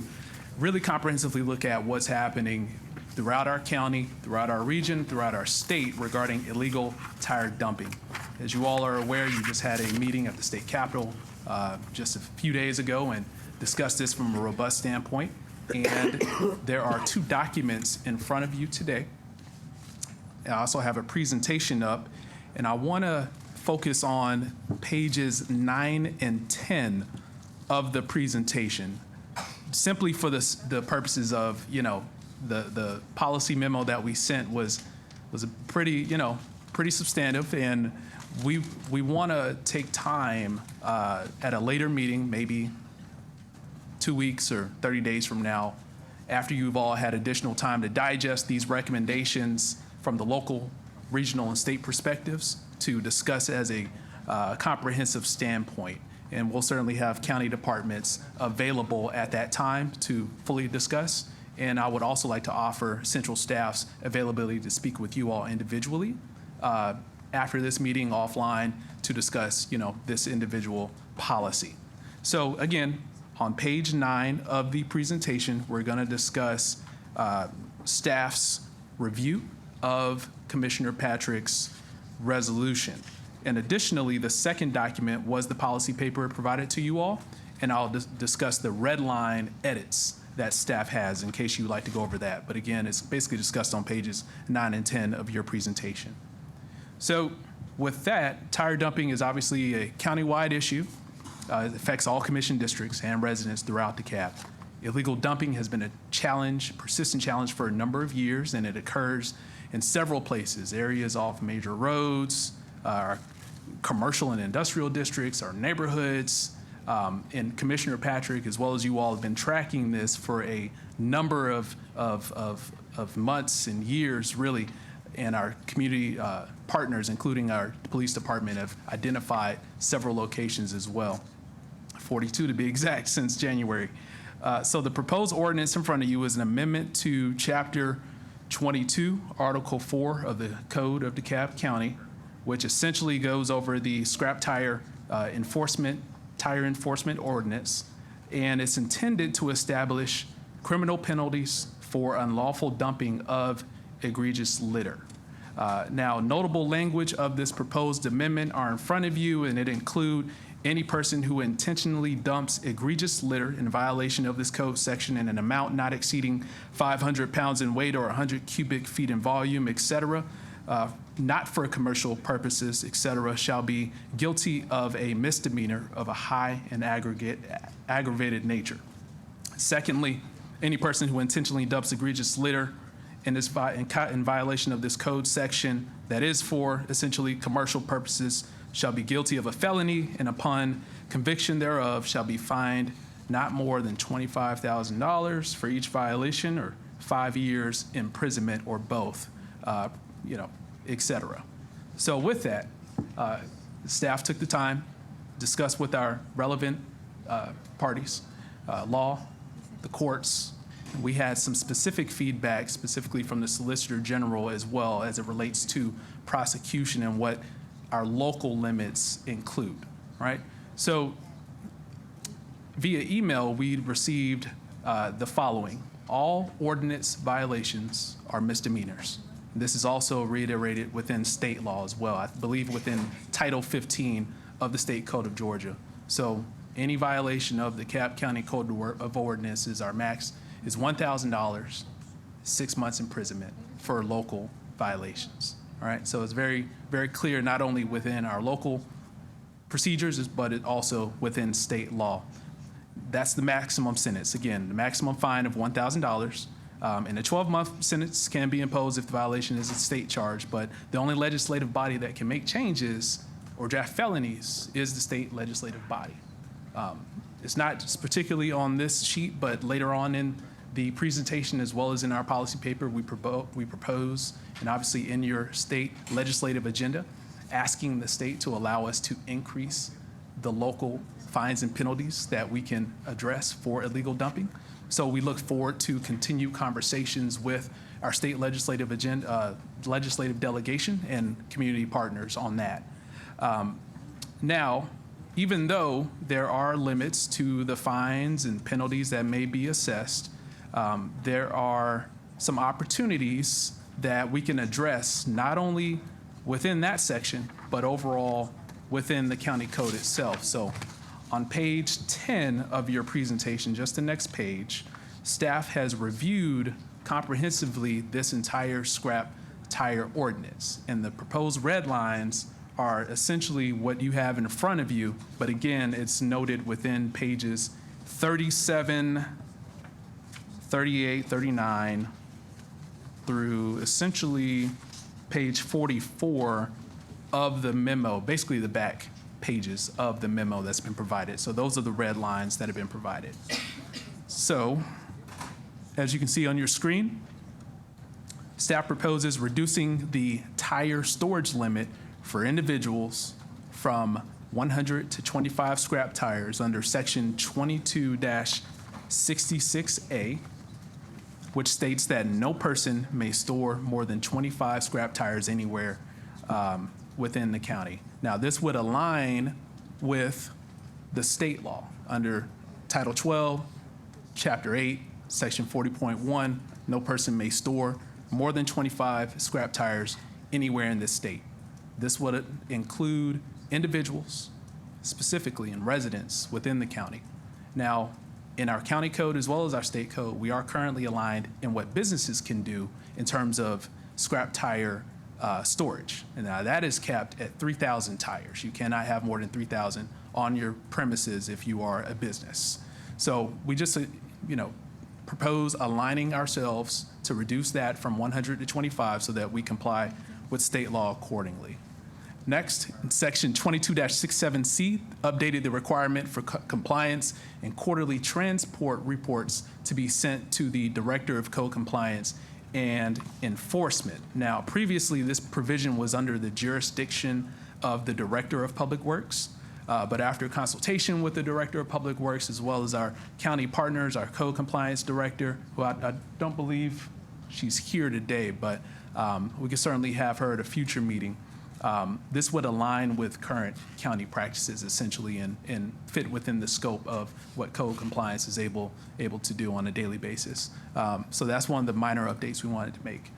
really comprehensively look at what's happening throughout our county, throughout our region, throughout our state regarding illegal tire dumping. As you all are aware, you just had a meeting at the state capitol just a few days ago and discussed this from a robust standpoint. And there are 2 documents in front of you today. I also have a presentation up, and I want to focus on pages 9 and 10 of the presentation, simply for the purposes of, the policy memo that we sent was a pretty substantive, and we want to take time at a later meeting, maybe 2 weeks or 30 days from now, after you've all had additional time to digest these recommendations from the local, regional, and state perspectives, to discuss as a comprehensive standpoint. And we'll certainly have county departments available at that time to fully discuss. And I would also like to offer central staff's availability to speak with you all individually after this meeting offline to discuss, this individual policy. So again, on page 9 of the presentation, we're going to discuss staff's review of Commissioner Patrick's resolution. And additionally, the second document was the policy paper provided to you all, and I'll discuss the red line edits that staff has in case you would like to go over that. But again, it's basically discussed on pages 9 and 10 of your presentation. So with that, tire dumping is obviously a countywide issue. It affects all commission districts and residents throughout DeKalb. Illegal dumping has been a challenge, persistent challenge for a number of years, and it occurs in several places, areas off major roads, our commercial and industrial districts, our neighborhoods, and Commissioner Patrick, as well as you all, have been tracking this for a number of months and years, really, and our community partners, including our police department, have identified several locations as well, 42 to be exact, since January. So the proposed ordinance in front of you is an amendment to Chapter 22, Article 4 of the Code of DeKalb County, which essentially goes over the scrap tire enforcement ordinance, and it's intended to establish criminal penalties for unlawful dumping of egregious litter. Now, notable language of this proposed amendment are in front of you, and it include any person who intentionally dumps egregious litter in violation of this code section in an amount not exceeding 500 pounds in weight or 100 cubic feet in volume, et cetera, not for commercial purposes, et cetera, shall be guilty of a misdemeanor of a high and aggravated nature. Secondly, any person who intentionally dumps egregious litter in violation of this code section that is for essentially commercial purposes shall be guilty of a felony, and upon conviction thereof shall be fined not more than $25,000 for each violation, or 5 years imprisonment, or both, et cetera. So with that, staff took the time, discussed with our relevant parties, law, the courts. We had some specific feedback, specifically from the Solicitor General as well, as it relates to prosecution and what our local limits include, right? So via email, we received the following. All ordinance violations are misdemeanors. This is also reiterated within state law as well, I believe within Title 15 of the State Code of Georgia. So any violation of the DeKalb County Code of Ordinances, our max is $1,000, 6 months imprisonment for local violations. All right, so it's very, very clear, not only within our local procedures, but it also within state law. That's the maximum sentence. Again, the maximum fine of $1,000, and a 12-month sentence can be imposed if the violation is a state charge, but the only legislative body that can make changes or draft felonies is the state legislative body. It's not just particularly on this sheet, but later on in the presentation, as well as in our policy paper, we propose, and obviously in your state legislative agenda, asking the state to allow us to increase the local fines and penalties that we can address for illegal dumping. So we look forward to continued conversations with our state legislative legislative delegation and community partners on that. Now, even though there are limits to the fines and penalties that may be assessed, there are some opportunities that we can address not only within that section, but overall within the county code itself. So on page 10 of your presentation, just the next page, staff has reviewed comprehensively this entire scrap tire ordinance. And the proposed red lines are essentially what you have in front of you, but again, it's noted within pages 37, 38, 39, through essentially page 44 of the memo, basically the back pages of the memo that's been provided. So those are the red lines that have been provided. So, as you can see on your screen, staff proposes reducing the tire storage limit for individuals from 100 to 25 scrap tires under section 22-66A, which states that no person may store more than 25 scrap tires anywhere within the county. Now, this would align with the state law under Title 12, Chapter 8, Section 40.1. No person may store more than 25 scrap tires anywhere in this state. This would include individuals, specifically, and residents within the county. Now, in our county code as well as our state code, we are currently aligned in what businesses can do in terms of scrap tire storage. And now that is capped at 3,000 tires. You cannot have more than 3,000 on your premises if you are a business. So we just, propose aligning ourselves to reduce that from 100 to 25 so that we comply with state law accordingly. Next, in section 22-67C, updated the requirement for compliance and quarterly transport reports to be sent to the Director of Code Compliance and enforcement. Now, previously, this provision was under the jurisdiction of the Director of Public Works, but after consultation with the Director of Public Works, as well as our county partners, our code compliance director, who I don't believe she's here today, but we could certainly have her at a future meeting. This would align with current county practices essentially and fit within the scope of what code compliance is able to do on a daily basis. So that's one of the minor updates we wanted to make.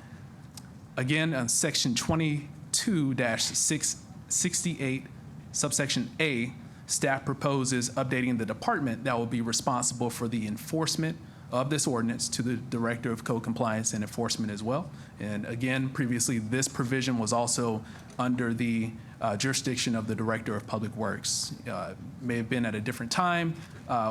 Again, on section 22-668, subsection A, staff proposes updating the department that will be responsible for the enforcement of this ordinance to the Director of Code Compliance and Enforcement as well. And again, previously, this provision was also under the jurisdiction of the Director of Public Works. May have been at a different time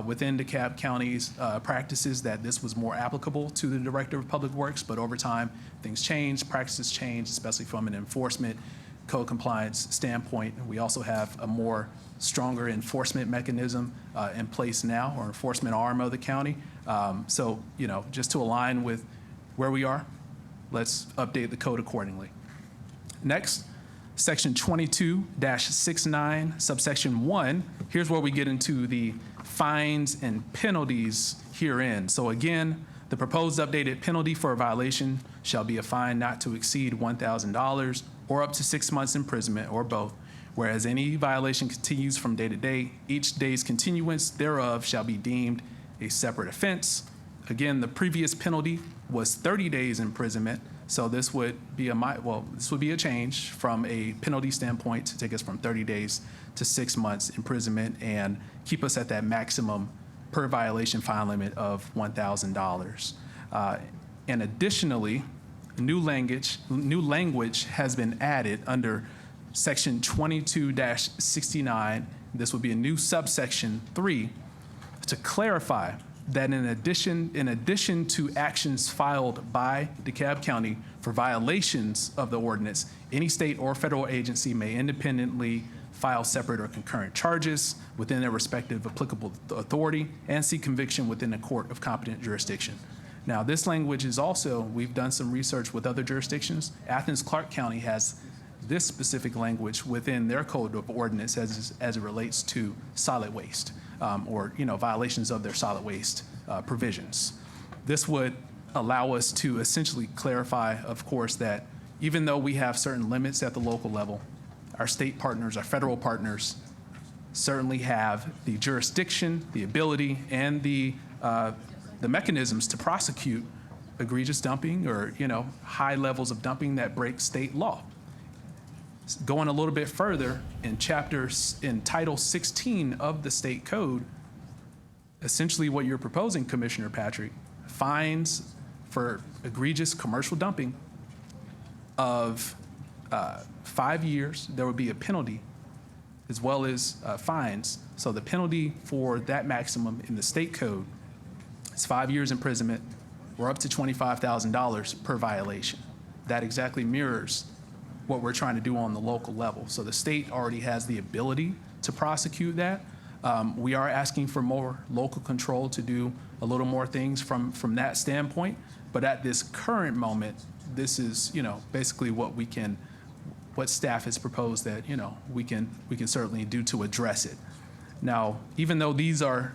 within DeKalb County's practices that this was more applicable to the Director of Public Works, but over time, things changed, practices changed, especially from an enforcement code compliance standpoint. We also have a more stronger enforcement mechanism in place now, or enforcement arm of the county. So, just to align with where we are, let's update the code accordingly. Next, section 22-69, subsection 1. Here's where we get into the fines and penalties herein. So again, the proposed updated penalty for a violation shall be a fine not to exceed $1,000 or up to 6 months imprisonment or both. Whereas any violation continues from day to day, each day's continuance thereof shall be deemed a separate offense. Again, the previous penalty was 30 days imprisonment, so this would be a change from a penalty standpoint to take us from 30 days to 6 months imprisonment and keep us at that maximum per violation fine limit of $1,000. And additionally, new language has been added under section 22-69. This would be a new subsection 3 to clarify that in addition to actions filed by DeKalb County for violations of the ordinance, any state or federal agency may independently file separate or concurrent charges within their respective applicable authority and seek conviction within a court of competent jurisdiction. Now, this language is also, we've done some research with other jurisdictions. Athens-Clarke County has this specific language within their code of ordinance as it relates to solid waste. Or violations of their solid waste provisions. This would allow us to essentially clarify, of course, that even though we have certain limits at the local level, our state partners, our federal partners, certainly have the jurisdiction, the ability, and the mechanisms to prosecute egregious dumping or high levels of dumping that break state law. Going a little bit further, in Title 16 of the state code, essentially what you're proposing, Commissioner Patrick, fines for egregious commercial dumping of 5 years. There would be a penalty as well as fines. So the penalty for that maximum in the state code is 5 years imprisonment or up to $25,000 per violation. That exactly mirrors what we're trying to do on the local level. So the state already has the ability to prosecute that. We are asking for more local control to do a little more things from that standpoint. But at this current moment, this is basically what staff has proposed that we can certainly do to address it. Now, even though these are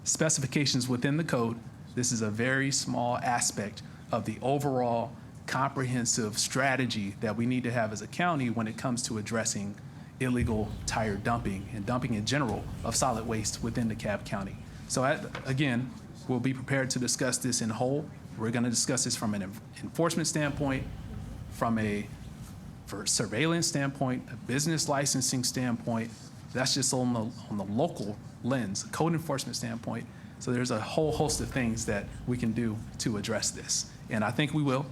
specifications within the code, this is a very small aspect of the overall comprehensive strategy that we need to have as a county when it comes to addressing illegal tire dumping and dumping in general of solid waste within DeKalb County. So again, we'll be prepared to discuss this in whole. We're going to discuss this from an enforcement standpoint, for surveillance standpoint, a business licensing standpoint. That's just on the local lens, code enforcement standpoint. So there's a whole host of things that we can do to address this. And I think we will.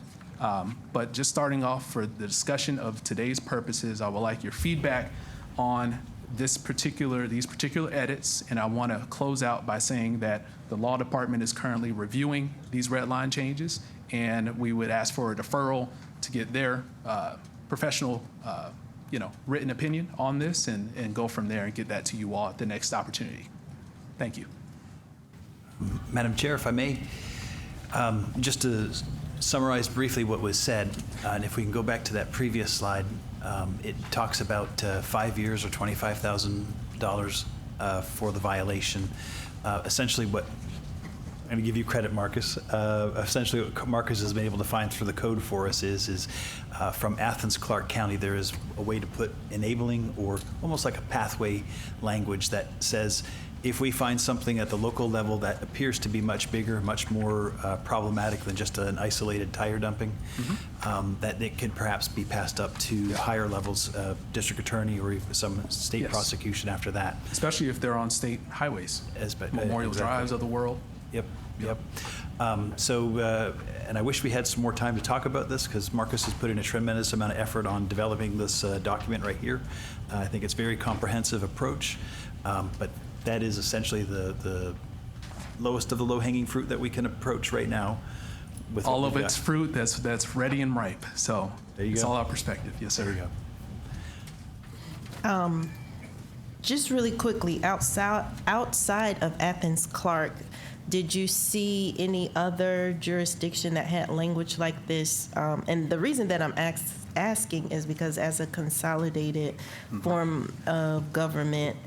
But just starting off for the discussion of today's purposes, I would like your feedback on these particular edits. And I want to close out by saying that the law department is currently reviewing these red line changes, and we would ask for a deferral to get their professional, written opinion on this and go from there and get that to you all at the next opportunity. Thank you. Madam Chair, if I may, just to summarize briefly what was said, and if we can go back to that previous slide, it talks about 5 years or $25,000 for the violation. Essentially what, I'm going to give you credit, Marcus. Essentially what Marcus has been able to find through the code for us is from Athens, Clark County, there is a way to put enabling or almost like a pathway language that says, if we find something at the local level that appears to be much bigger, much more problematic than just an isolated tire dumping, that it could perhaps be passed up to higher levels, district attorney or even some state Yes. prosecution after that. Especially if they're on state highways, Memorial Exactly. Drives of the world. Yep. And I wish we had some more time to talk about this because Marcus has put in a tremendous amount of effort on developing this document right here. I think it's a very comprehensive approach, but that is essentially the lowest of the low-hanging fruit that we can approach right now. With All what of we've it's got. fruit that's ready and ripe. So There you it's go. all our perspective. Yes, sir. There you go. Just really quickly, outside of Athens, Clark, did you see any other jurisdiction that had language like this? And the reason that I'm asking is because as a consolidated form of government,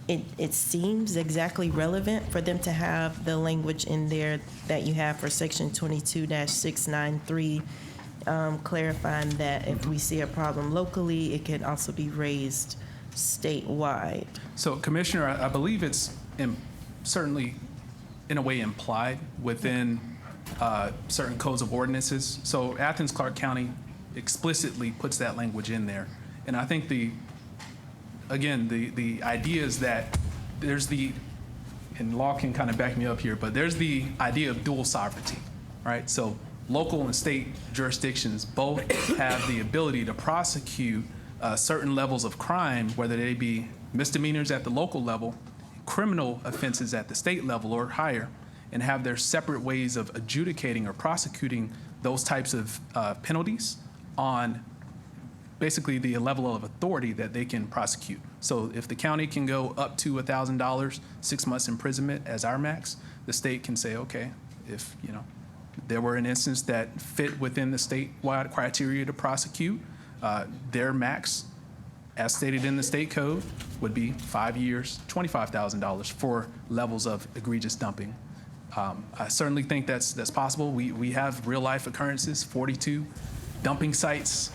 it seems exactly relevant for them to have the language in there that you have for Section 22-693, clarifying that if we see a problem locally, it can also be raised statewide. So, Commissioner, I believe it's certainly, in a way, implied within certain codes of ordinances. So, Athens, Clark County explicitly puts that language in there. And I think the idea is that there's and law can kind of back me up here, but there's the idea of dual sovereignty, right? So, local and state jurisdictions both have the ability to prosecute certain levels of crime, whether they be misdemeanors at the local level, criminal offenses at the state level or higher, and have their separate ways of adjudicating or prosecuting those types of penalties on basically the level of authority that they can prosecute. So if the county can go up to $1,000, 6 months imprisonment as our max, the state can say, okay, if there were an instance that fit within the statewide criteria to prosecute, their max, as stated in the state code, would be 5 years, $25,000 for levels of egregious dumping. I certainly think that's possible. We have real life occurrences, 42 dumping sites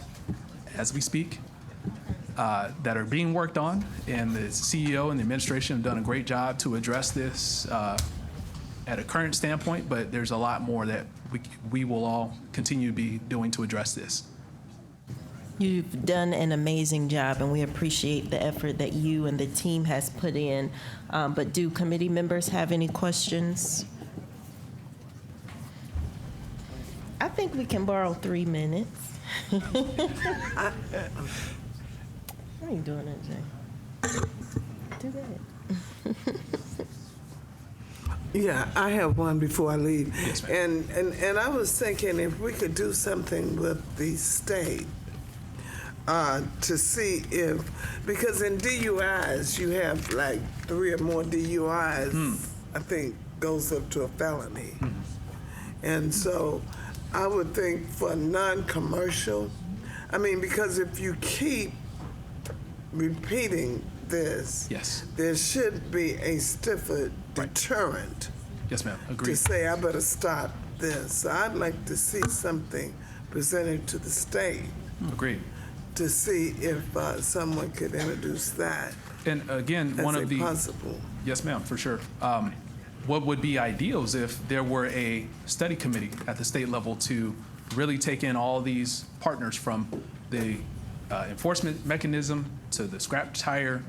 as we speak that are being worked on, and the CEO and the administration have done a great job to address this at a current standpoint, but there's a lot more that we will all continue to be doing to address this. You've done an amazing job, and we appreciate the effort that you and the team has put in. But do committee members have any questions? I think we can borrow 3 minutes. How are you doing it, Jay? Do that. Yeah, I have one before I leave. Yes, ma'am. And I was thinking if we could do something with the state to see if, because in DUIs, you have like 3 or more DUIs, I think goes up to a felony. And so I would think for non-commercial, I mean, because if you keep repeating this, Yes. there should be a stiffer deterrent Yes, ma'am. to Agreed. say, I better stop this. So I'd like to see something presented to the state Agreed. to see if someone could introduce that And again, one as of a the possible. yes, ma'am, for sure. What would be ideal is if there were a study committee at the state level to really take in all these partners from the enforcement mechanism to the scrap tire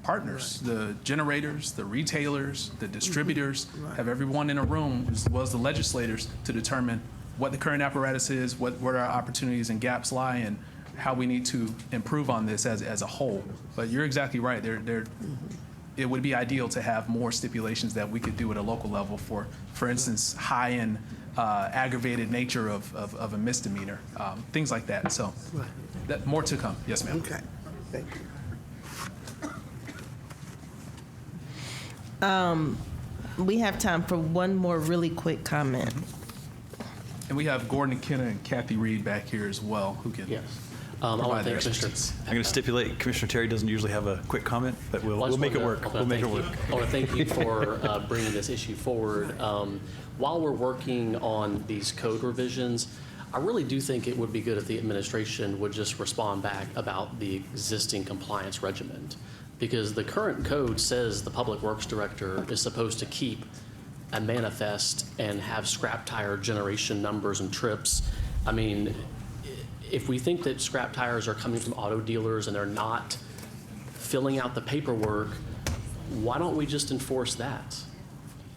partners, the generators, the retailers, the distributors, have everyone in a room, as well as the legislators, to determine what the current apparatus is, where our opportunities and gaps lie, and how we need to improve on this as a whole. But you're exactly right. It would be ideal to have more stipulations that we could do at a local level for instance, high and aggravated nature of a misdemeanor, things like that. So more to come. Yes, ma'am. Okay, thank you. We have time for one more really quick comment. And we have Gordon Kenna and Kathy Reed back here as well, who can Yes. I want provide to their thank Commissioner. expertise. I'm going to stipulate Commissioner Terry doesn't usually have a quick comment, but we'll make it work. We'll make it work. I want to thank you for bringing this issue forward. While we're working on these code revisions, I really do think it would be good if the administration would just respond back about the existing compliance regimen. Because the current code says the Public Works Director is supposed to keep a manifest and have scrap tire generation numbers and trips. I mean, if we think that scrap tires are coming from auto dealers and they're not filling out the paperwork, why don't we just enforce that?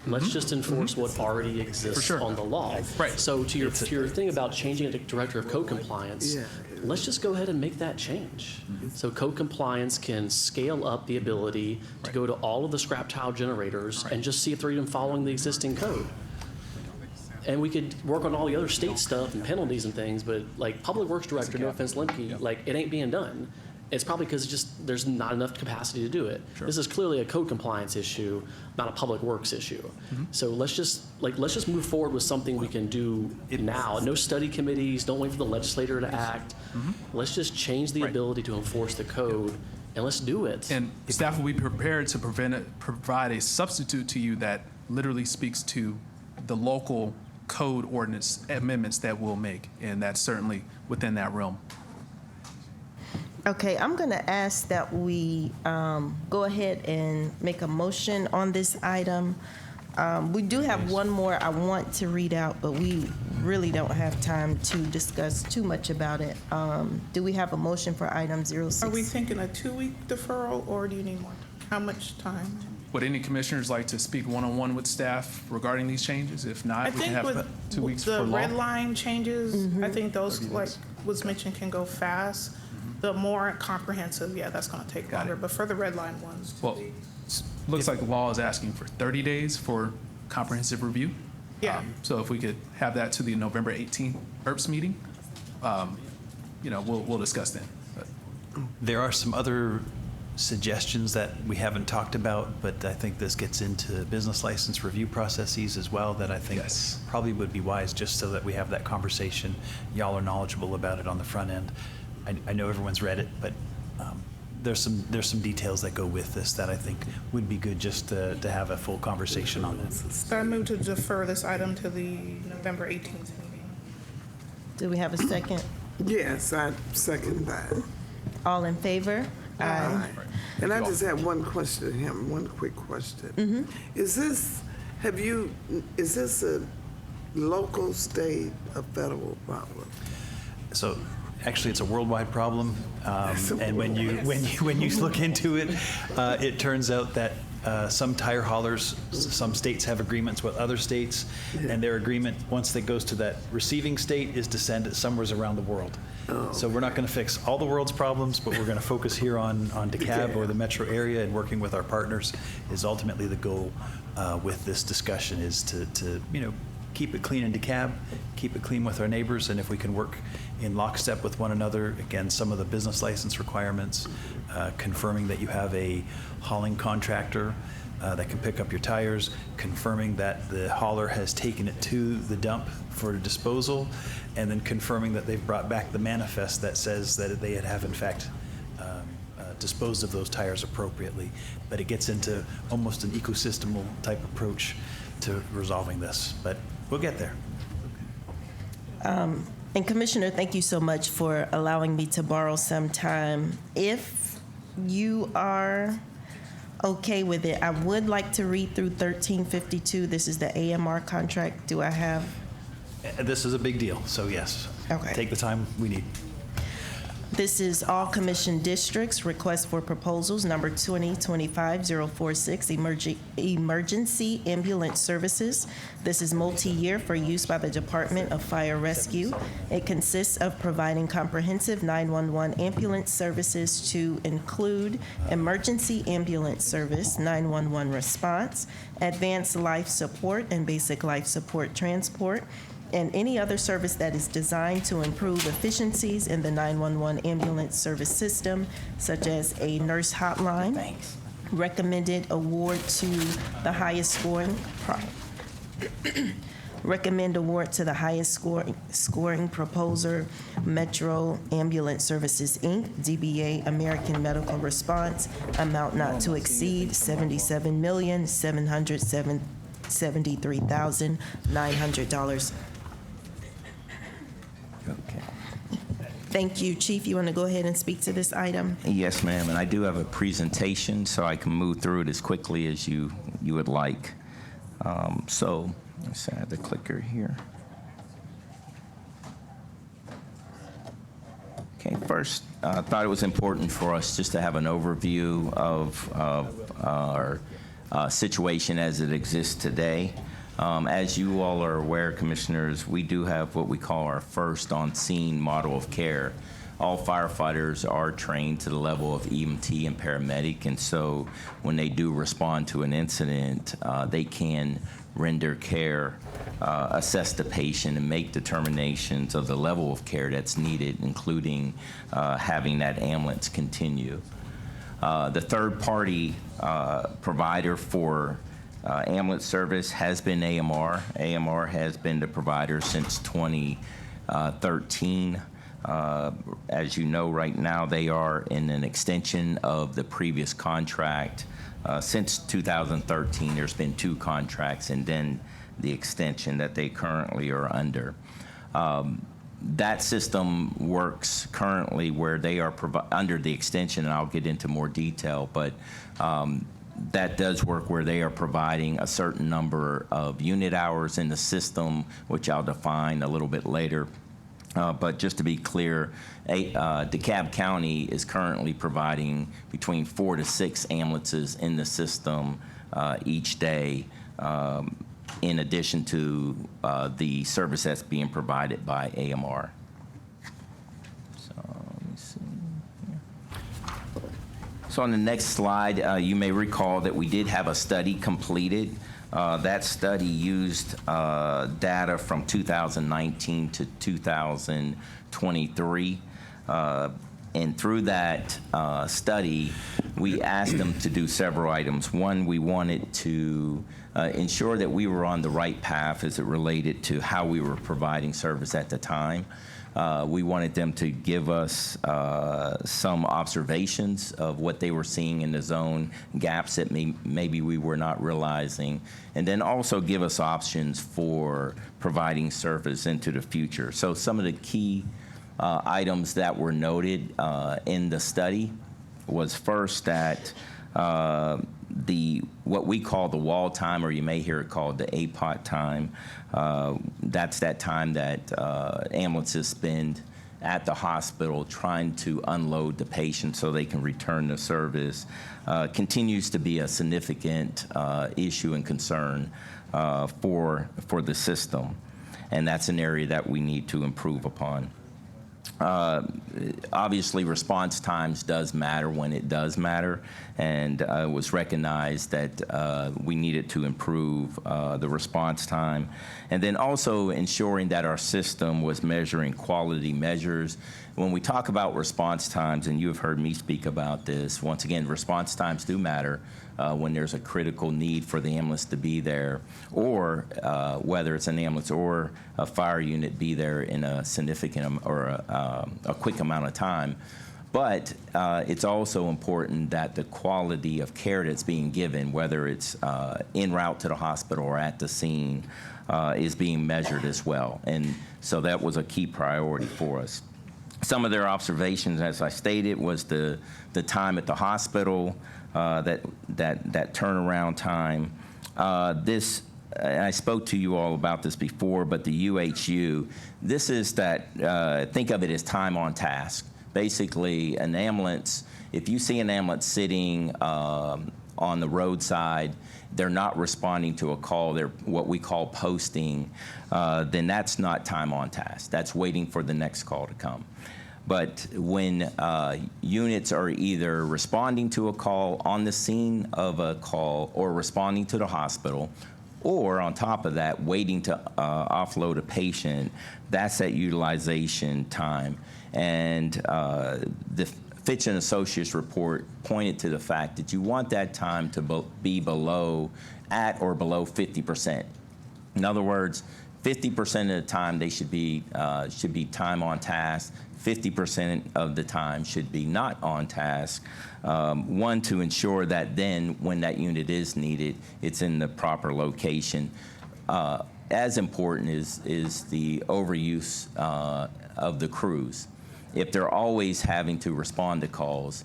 Let's just enforce what already exists sure. on the law. Right. So to your thing about changing it to Director of Code Compliance, let's just go ahead and make that change. So Code Compliance can scale up the ability to go to all of the scrap tile generators and just see if they're even following the existing code. And we could work on all the other state stuff and penalties and things, but like Public Works Director, no offense, Lemke, like it ain't being done. It's probably because just there's not enough capacity to do it. This is clearly a code compliance issue, not a public works issue. So let's just move forward with something we can do now. No study committees. Don't wait for the legislator to act. Let's just change the ability to enforce the code, and let's do it. And staff will be prepared to provide a substitute to you that literally speaks to the local code ordinance amendments that we'll make, and that's certainly within that realm. Okay, I'm going to ask that we go ahead and make a motion on this item. We do have one more I want to read out, but we really don't have time to discuss too much about it. Do we have a motion for item 06? Are we thinking a 2-week deferral, or do you need more? How much time? Would any commissioners like to speak one-on-one with staff regarding these changes? If I not, we can think have with 2 weeks for the law. red line changes, I think those, like was mentioned, can go fast. The more comprehensive, yeah, that's gonna take Got it. longer, but for the red line ones. Well, looks like the law is asking for 30 days for comprehensive review. Yeah. So if we could have that to the November 18th ERPS meeting, we'll discuss then. But There are some other suggestions that we haven't talked about, but I think this gets into business license review processes as well that I think Yes. probably would be wise just so that we have that conversation. Y'all are knowledgeable about it on the front end. I know everyone's read it, but there's some details that go with this that I think would be good just to have a full conversation on it. So I move to defer this item to the November 18th meeting. Do we have a second? Yes, I second that. All in favor? Aye. And I you all. just have one question, one quick question. Is this a local, state, or federal problem? So actually, it's a worldwide problem, and when you look into it, it turns out that some tire haulers, some states have agreements with other states, and their agreement, once it goes to that receiving state, is to send it somewhere around the world. So we're not going to fix all the world's problems, but we're going to focus here on DeKalb or the metro area, and working with our partners is ultimately the goal with this discussion, is to keep it clean in DeKalb, keep it clean with our neighbors, and if we can work in lockstep with one another, again, some of the business license requirements, confirming that you have a hauling contractor that can pick up your tires, confirming that the hauler has taken it to the dump for disposal, and then confirming that they've brought back the manifest that says that they have in fact disposed of those tires appropriately. But it gets into almost an ecosystemal type approach to resolving this, but we'll get there. And Commissioner, thank you so much for allowing me to borrow some time. If you are okay with it, I would like to read through 1352. This is the AMR contract. Do I have? This is a big deal, so yes. Okay. Take the time we need. This is all commission districts, request for proposals, number 2025-046, emergency ambulance services. This is multi-year for use by the Department of Fire Rescue. It consists of providing comprehensive 911 ambulance services to include emergency ambulance service, 911 response, advanced life support and basic life support transport, and any other service that is designed to improve efficiencies in the 911 ambulance service system, such as a nurse hotline, recommended award to the highest scoring Recommend award to the highest scoring proposer, Metro Ambulance Services, Inc., DBA American Medical Response, amount not to exceed $77,773,900. Okay. Thank you. Chief, you want to go ahead and speak to this item? Yes, ma'am, and I do have a presentation, so I can move through it as quickly as you would like. So let's add the clicker here. Okay, first, I thought it was important for us just to have an overview of our situation as it exists today. As you all are aware, Commissioners, we do have what we call our first on-scene model of care. All firefighters are trained to the level of EMT and paramedic, and so when they do respond to an incident, they can render care, assess the patient, and make determinations of the level of care that's needed, including having that ambulance continue. The third-party provider for ambulance service has been AMR. AMR has been the provider since 2013. As you know, right now they are in an extension of the previous contract. Since 2013, there's been 2 contracts, and then the extension that they currently are under. That system works currently where they are under the extension, and I'll get into more detail, but that does work where they are providing a certain number of unit hours in the system, which I'll define a little bit later. But just to be clear, DeKalb County is currently providing between 4 to 6 ambulances in the system each day, in addition to the service that's being provided by AMR. So let me see here. So on the next slide, you may recall that we did have a study completed. That study used data from 2019 to 2023. And through that study, we asked them to do several items. One, we wanted to ensure that we were on the right path as it related to how we were providing service at the time. We wanted them to give us some observations of what they were seeing in the zone, gaps that maybe we were not realizing, and then also give us options for providing service into the future. So some of the key items that were noted in the study was first that what we call the wall time, or you may hear it called the APOT time, that's that time that ambulances spend at the hospital trying to unload the patient so they can return to service, continues to be a significant issue and concern for the system. And that's an area that we need to improve upon. Obviously, response times does matter when it does matter, and it was recognized that we needed to improve the response time, and then also ensuring that our system was measuring quality measures. When we talk about response times, and you have heard me speak about this, once again, response times do matter when there's a critical need for the ambulance to be there, or whether it's an ambulance or a fire unit be there in a significant or a quick amount of time. But it's also important that the quality of care that's being given, whether it's en route to the hospital or at the scene, is being measured as well. And so that was a key priority for us. Some of their observations, as I stated, was the time at the hospital, that turnaround time. And I spoke to you all about this before, but the UHU, this is that, think of it as time on task. Basically, an ambulance, if you see an ambulance sitting on the roadside, they're not responding to a call, they're what we call posting, then that's not time on task. That's waiting for the next call to come. But when units are either responding to a call on the scene of a call or responding to the hospital, or on top of that, waiting to offload a patient, that's that utilization time. And the Fitch and Associates report pointed to the fact that you want that time to be at or below 50%. In other words, 50% of the time they should be time on task. 50% of the time should be not on task. One, to ensure that then when that unit is needed, it's in the proper location. As important is the overuse of the crews. If they're always having to respond to calls,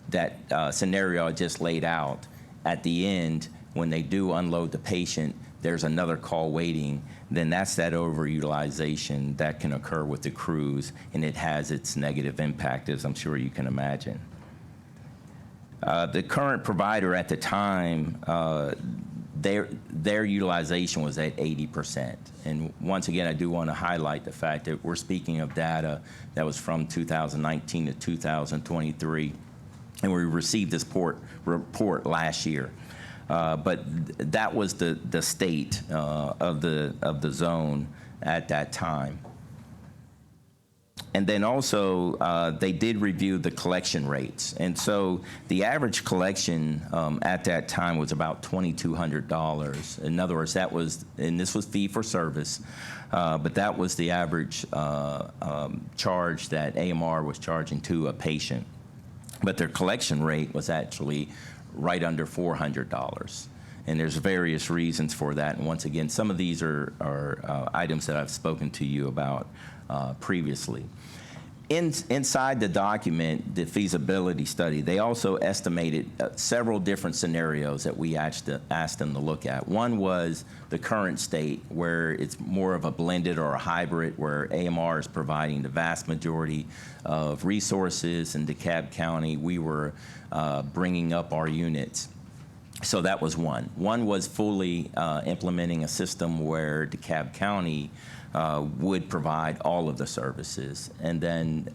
that scenario I just laid out, at the end, when they do unload the patient, there's another call waiting, then that's that overutilization that can occur with the crews, and it has its negative impact, as I'm sure you can imagine. The current provider at the time, their utilization was at 80%. And once again, I do want to highlight the fact that we're speaking of data that was from 2019 to 2023, and we received this report last year. But that was the state of the zone at that time. And then also, they did review the collection rates. And so the average collection at that time was about $2,200. In other words, that was, and this was fee for service, but that was the average charge that AMR was charging to a patient. But their collection rate was actually right under $400. And there's various reasons for that. And once again, some of these are items that I've spoken to you about previously. Inside the document, the feasibility study, they also estimated several different scenarios that we asked them to look at. One was the current state, where it's more of a blended or a hybrid, where AMR is providing the vast majority of resources. In DeKalb County, we were bringing up our units. So that was one. One was fully implementing a system where DeKalb County would provide all of the services. And then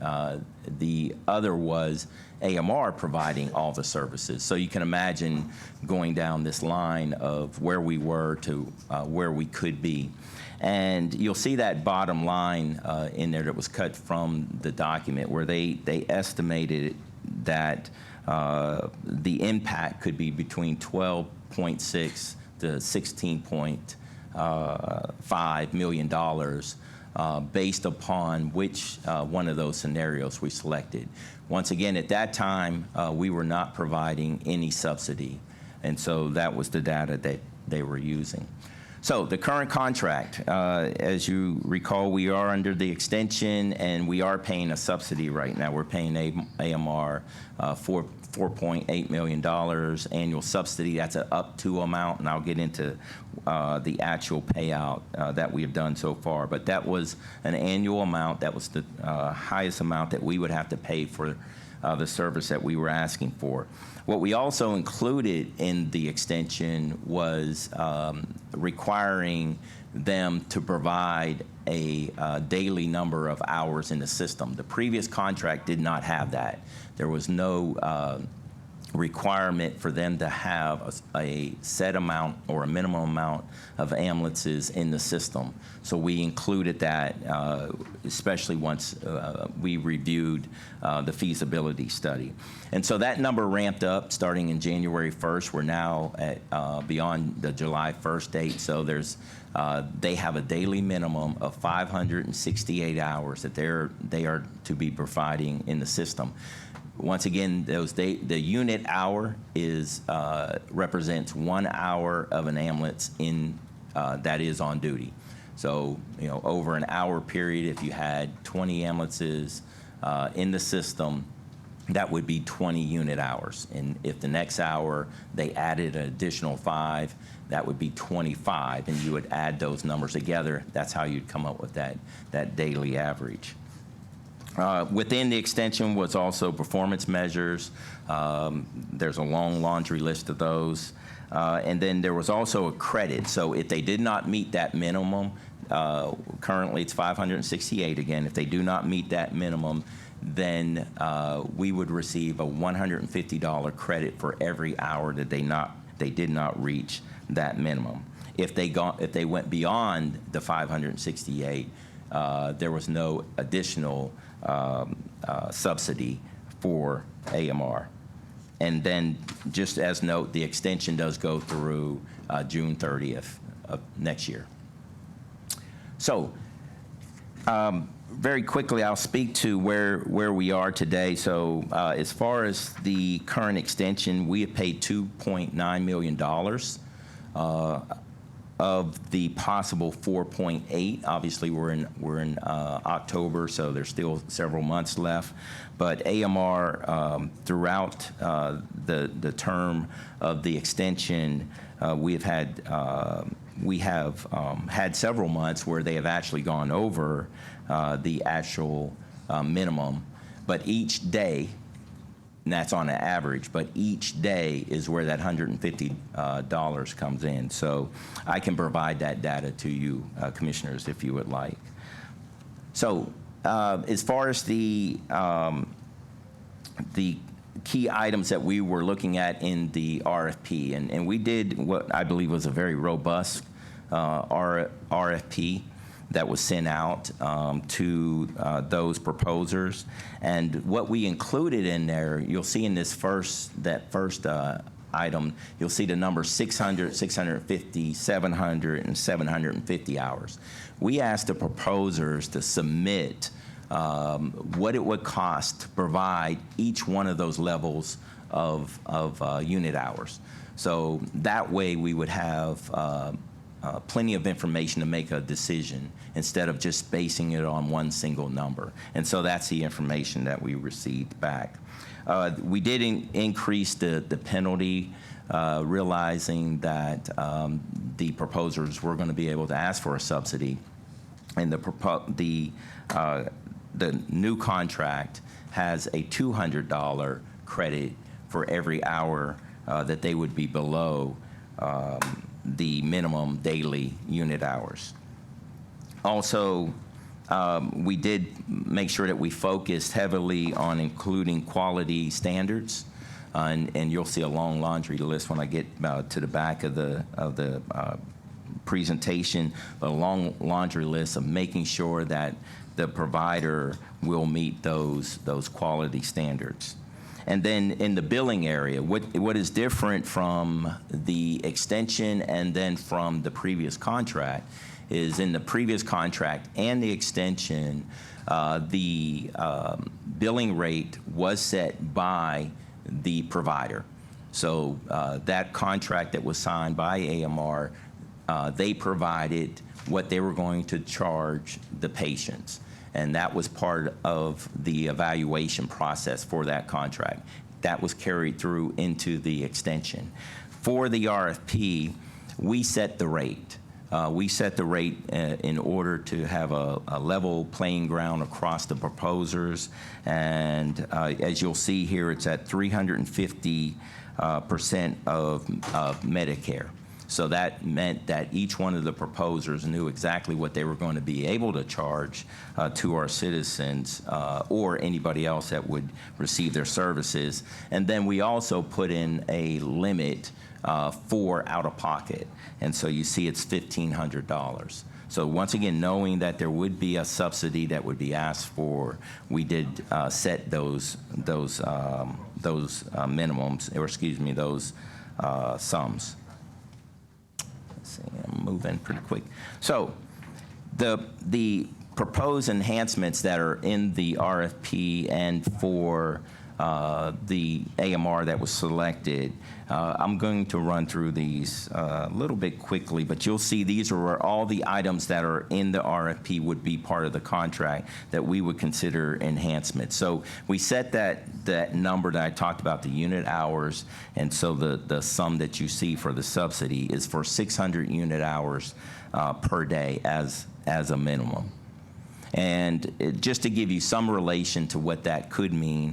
the other was AMR providing all the services. So you can imagine going down this line of where we were to where we could be. And you'll see that bottom line in there that was cut from the document, where they estimated that the impact could be between $12.6 to $16.5 million based upon which one of those scenarios we selected. Once again, at that time, we were not providing any subsidy, and so that was the data that they were using. So the current contract, as you recall, we are under the extension, and we are paying a subsidy right now. We're paying AMR $4.8 million annual subsidy. That's an up to amount, and I'll get into the actual payout that we have done so far. But that was an annual amount. That was the highest amount that we would have to pay for the service that we were asking for. What we also included in the extension was requiring them to provide a daily number of hours in the system. The previous contract did not have that. There was no requirement for them to have a set amount or a minimum amount of ambulances in the system. So we included that, especially once we reviewed the feasibility study. And so that number ramped up starting in January 1st. We're now at beyond the July 1st date. So there's they have a daily minimum of 568 hours that they are to be providing in the system. Once again, the unit hour is represents 1 hour of an ambulance in that is on duty. So, you know, over an hour period, if you had 20 ambulances in the system, that would be 20 unit hours. And if the next hour they added an additional 5, that would be 25, and you would add those numbers together. That's how you'd come up with that daily average. Within the extension was also performance measures. There's a long laundry list of those. And then there was also a credit. So if they did not meet that minimum, currently it's 568 again. If they do not meet that minimum, then we would receive a $150 credit for every hour that they did not reach that minimum. If they went beyond the 568, there was no additional subsidy for AMR. And then, just as note, the extension does go through June 30th of next year. So, very quickly, I'll speak to where we are today. So, as far as the current extension, we have paid $2.9 million of the possible 4.8. Obviously, we're in October, so there's still several months left. But AMR, throughout the term of the extension, we have had several months where they have actually gone over the actual minimum, but each day, and that's on an average, but each day is where that $150 comes in. So I can provide that data to you, commissioners, if you would like. So as far as the key items that we were looking at in the RFP, and we did what I believe was a very robust RFP that was sent out to those proposers. And what we included in there, you'll see in this first item, you'll see the number 600, 650, 700, and 750 hours. We asked the proposers to submit what it would cost to provide each one of those levels of unit hours. So that way we would have plenty of information to make a decision instead of just basing it on one single number. And so that's the information that we received back. We did increase the penalty, realizing that the proposers were going to be able to ask for a subsidy. And the new contract has a $200 credit for every hour that they would be below the minimum daily unit hours. Also, we did make sure that we focused heavily on including quality standards, and you'll see a long laundry list when I get to the back of the presentation, a long laundry list of making sure that the provider will meet those quality standards. And then in the billing area, what is different from the extension and then from the previous contract is in the previous contract and the extension, the billing rate was set by the provider. So that contract that was signed by AMR, they provided what they were going to charge the patients. And that was part of the evaluation process for that contract. That was carried through into the extension. For the RFP, we set the rate. We set the rate in order to have a level playing ground across the proposers. And as you'll see here, it's at 350% of Medicare. So that meant that each one of the proposers knew exactly what they were going to be able to charge to our citizens or anybody else that would receive their services. And then we also put in a limit for out-of-pocket. And so you see it's $1,500. So once again, knowing that there would be a subsidy that would be asked for, we did set those minimums, or excuse me, those sums. I'm moving pretty quick. So the proposed enhancements that are in the RFP and for the AMR that was selected, I'm going to run through these a little bit quickly, but you'll see these are where all the items that are in the RFP would be part of the contract that we would consider enhancements. So we set that number that I talked about, the unit hours, and so the sum that you see for the subsidy is for 600 unit hours per day as a minimum. And just to give you some relation to what that could mean,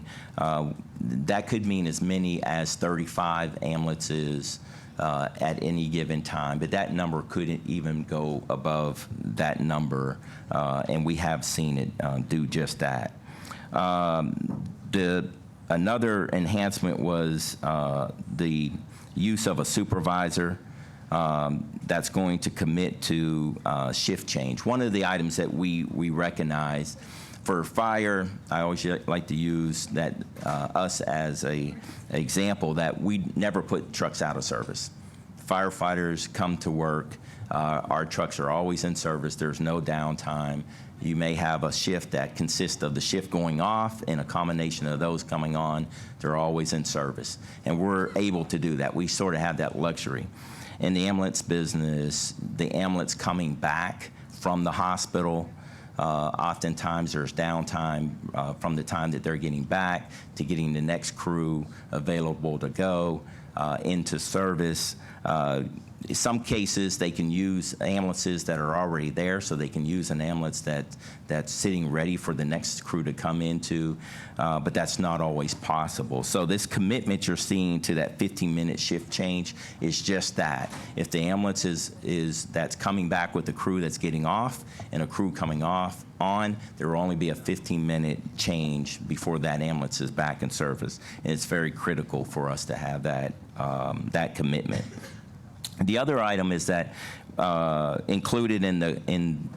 that could mean as many as 35 ambulances at any given time, but that number couldn't even go above that number, and we have seen it do just that. Another enhancement was the use of a supervisor that's going to commit to shift change. One of the items that we recognize for fire, I always like to use that us as a example that we never put trucks out of service. Firefighters come to work. Our trucks are always in service. There's no downtime. You may have a shift that consists of the shift going off and a combination of those coming on. They're always in service. And we're able to do that. We sort of have that luxury. In the ambulance business, the ambulance coming back from the hospital, oftentimes there's downtime from the time that they're getting back to getting the next crew available to go into service. In some cases, they can use ambulances that are already there, so they can use an ambulance that's sitting ready for the next crew to come into, but that's not always possible. So this commitment you're seeing to that 15-minute shift change is just that. If the ambulance is that's coming back with a crew that's getting off and a crew coming on, there will only be a 15-minute change before that ambulance is back in service. And it's very critical for us to have that, that commitment. The other item is that included in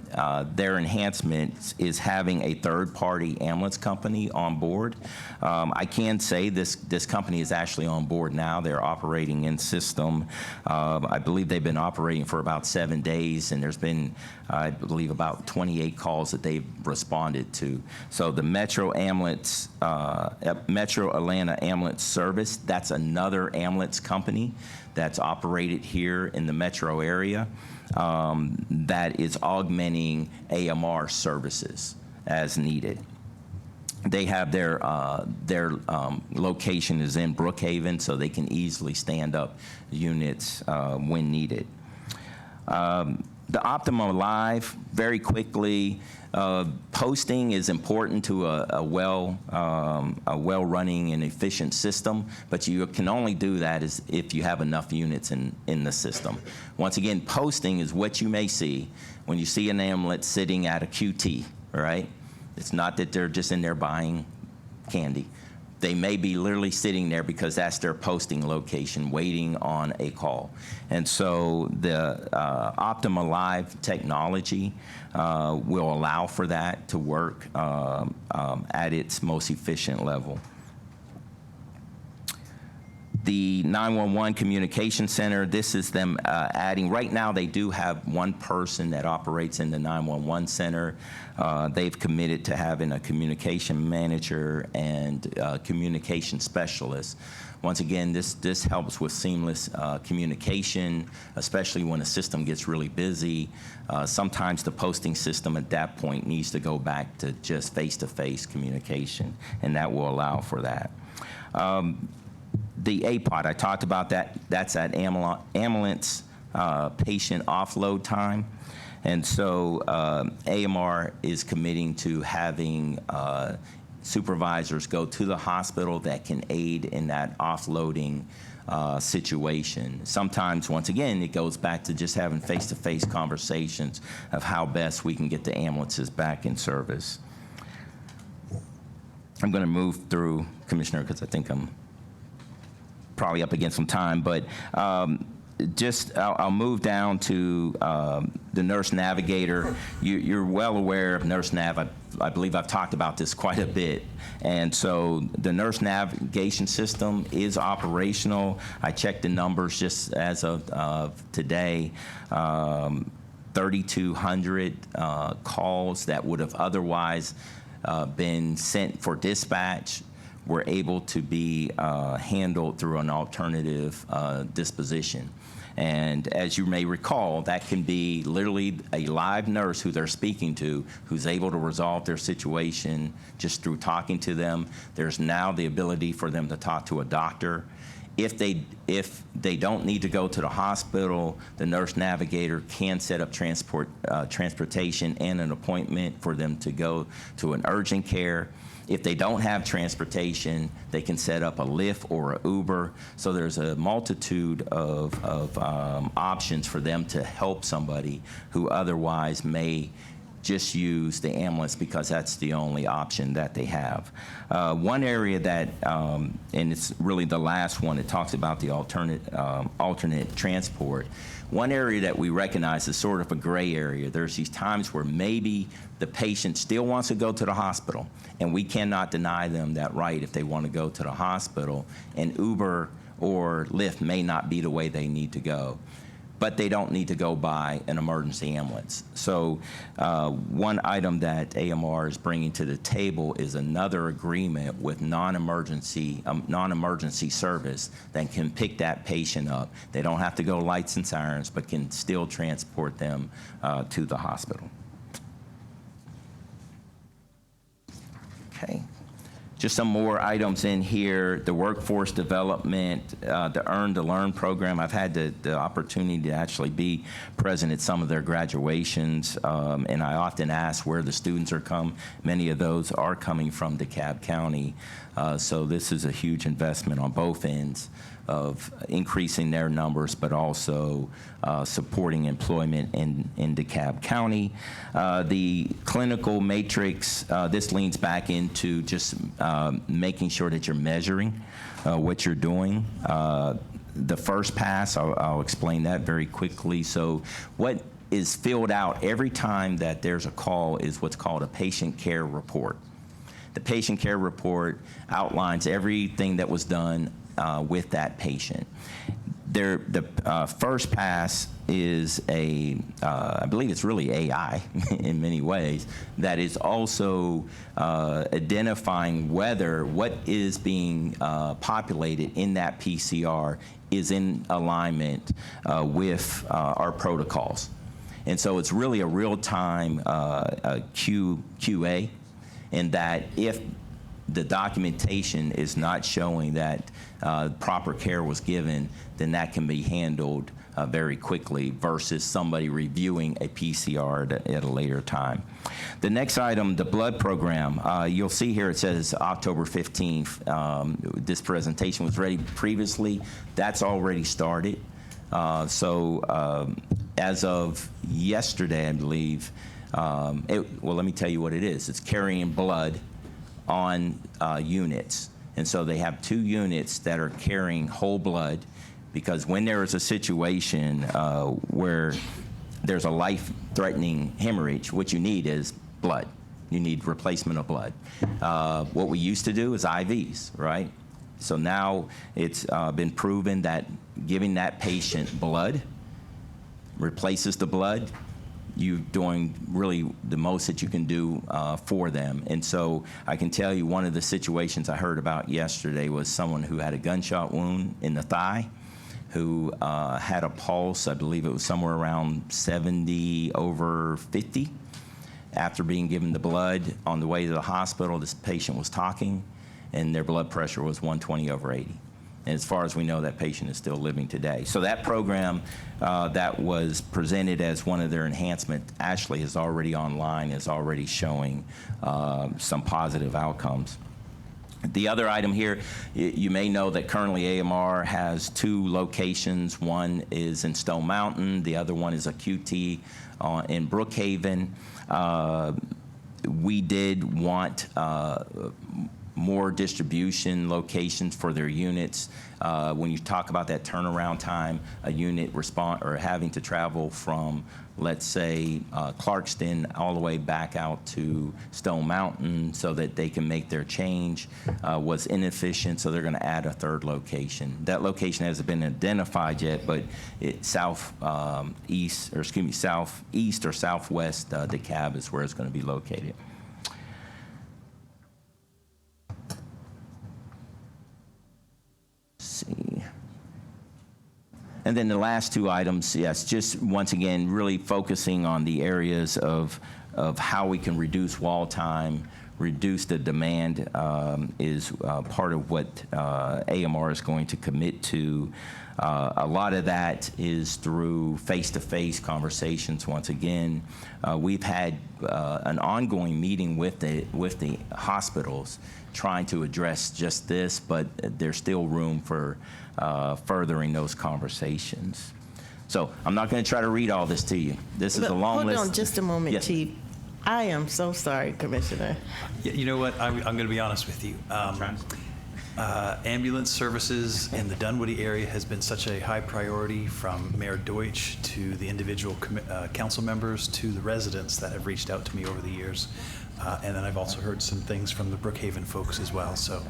their enhancements is having a third-party ambulance company on board. I can say this company is actually on board now. They're operating in system. I believe they've been operating for about 7 days, and there's been, I believe, about 28 calls that they've responded to. So the Metro Ambulance, Metro Atlanta Ambulance Service, that's another ambulance company that's operated here in the metro area that is augmenting AMR services as needed. They have their location is in Brookhaven, so they can easily stand up units when needed. The Optimum Live, very quickly, posting is important to a well-running and efficient system, but you can only do that if you have enough units in the system. Once again, posting is what you may see when you see an ambulance sitting at a QT, right? It's not that they're just in there buying candy. They may be literally sitting there because that's their posting location, waiting on a call. And so the Optima Live technology will allow for that to work at its most efficient level. The 911 Communication Center, this is them adding, right now they do have one person that operates in the 911 center. They've committed to having a communication manager and communication specialist. Once again, this helps with seamless communication, especially when a system gets really busy. Sometimes the posting system at that point needs to go back to just face-to-face communication, and that will allow for that. The APOD, I talked about that. That's at ambulance patient offload time. And so AMR is committing to having supervisors go to the hospital that can aid in that offloading situation. Sometimes, once again, it goes back to just having face-to-face conversations of how best we can get the ambulances back in service. I'm going to move through, Commissioner, because I think I'm probably up against some time, but I'll move down to the Nurse Navigator. You're well aware of Nurse Nav. I believe I've talked about this quite a bit. And so the nurse navigation system is operational. I checked the numbers just as of today. 3,200 calls that would have otherwise been sent for dispatch were able to be handled through an alternative disposition. And as you may recall, that can be literally a live nurse who they're speaking to who's able to resolve their situation just through talking to them. There's now the ability for them to talk to a doctor. If they don't need to go to the hospital, the nurse navigator can set up transportation and an appointment for them to go to an urgent care. If they don't have transportation, they can set up a Lyft or an Uber. So there's a multitude of options for them to help somebody who otherwise may just use the ambulance because that's the only option that they have. One area that, and it's really the last one, it talks about the alternate transport. One area that we recognize is sort of a gray area. There's these times where maybe the patient still wants to go to the hospital, and we cannot deny them that right if they want to go to the hospital, and Uber or Lyft may not be the way they need to go. But they don't need to go by an emergency ambulance. So one item that AMR is bringing to the table is another agreement with non-emergency service that can pick that patient up. They don't have to go lights and sirens, but can still transport them to the hospital. Okay. Just some more items in here, the workforce development, the Earn to Learn program. I've had the opportunity to actually be present at some of their graduations, and I often ask where the students are come. Many of those are coming from DeKalb County, so this is a huge investment on both ends of increasing their numbers, but also supporting employment in DeKalb County. The clinical matrix, this leans back into just making sure that you're measuring what you're doing. The first pass, I'll explain that very quickly. So what is filled out every time that there's a call is what's called a patient care report. The patient care report outlines everything that was done with that patient. The first pass is I believe it's really AI in many ways, that is also identifying whether what is being populated in that PCR is in alignment with our protocols. And so it's really a real-time QA, in that if the documentation is not showing that proper care was given, then that can be handled very quickly versus somebody reviewing a PCR at a later time. The next item, the blood program. You'll see here it says October 15th. This presentation was ready previously. That's already started. So as of yesterday, I believe, well, let me tell you what it is. It's carrying blood on units. And so they have 2 units that are carrying whole blood, because when there is a situation where there's a life-threatening hemorrhage, what you need is blood. You need replacement of blood. What we used to do is IVs, right? So now it's been proven that giving that patient blood replaces the blood. You're doing really the most that you can do for them. And so I can tell you one of the situations I heard about yesterday was someone who had a gunshot wound in the thigh, who had a pulse, I believe it was somewhere around 70/50. After being given the blood, on the way to the hospital, this patient was talking, and their blood pressure was 120/80. And as far as we know, that patient is still living today. So that program that was presented as one of their enhancements actually is already online, is already showing some positive outcomes. The other item here, you may know that currently AMR has 2 locations. One is in Stone Mountain. The other one is a QT in Brookhaven. We did want more distribution locations for their units. When you talk about that turnaround time, a unit having to travel from, let's say, Clarkston all the way back out to Stone Mountain so that they can make their change was inefficient, so they're going to add a 3rd location. That location hasn't been identified yet, but it's southeast or southwest DeKalb is where it's going to be located. And then the last 2 items, yes, just once again, really focusing on the areas of how we can reduce wall time, reduce the demand is part of what AMR is going to commit to. A lot of that is through face-to-face conversations. Once again, we've had an ongoing meeting with the hospitals trying to address just this, but there's still room for furthering those conversations. So I'm not going to try to read all this to you. This is a long list. Hold on just a moment, Yes. Chief. I am so sorry, Commissioner. You know what? I'm going to be honest with you. Ambulance services in the Dunwoody area has been such a high priority, from Mayor Deutsch to the individual council members to the residents that have reached out to me over the years. And then I've also heard some things from the Brookhaven folks as well. So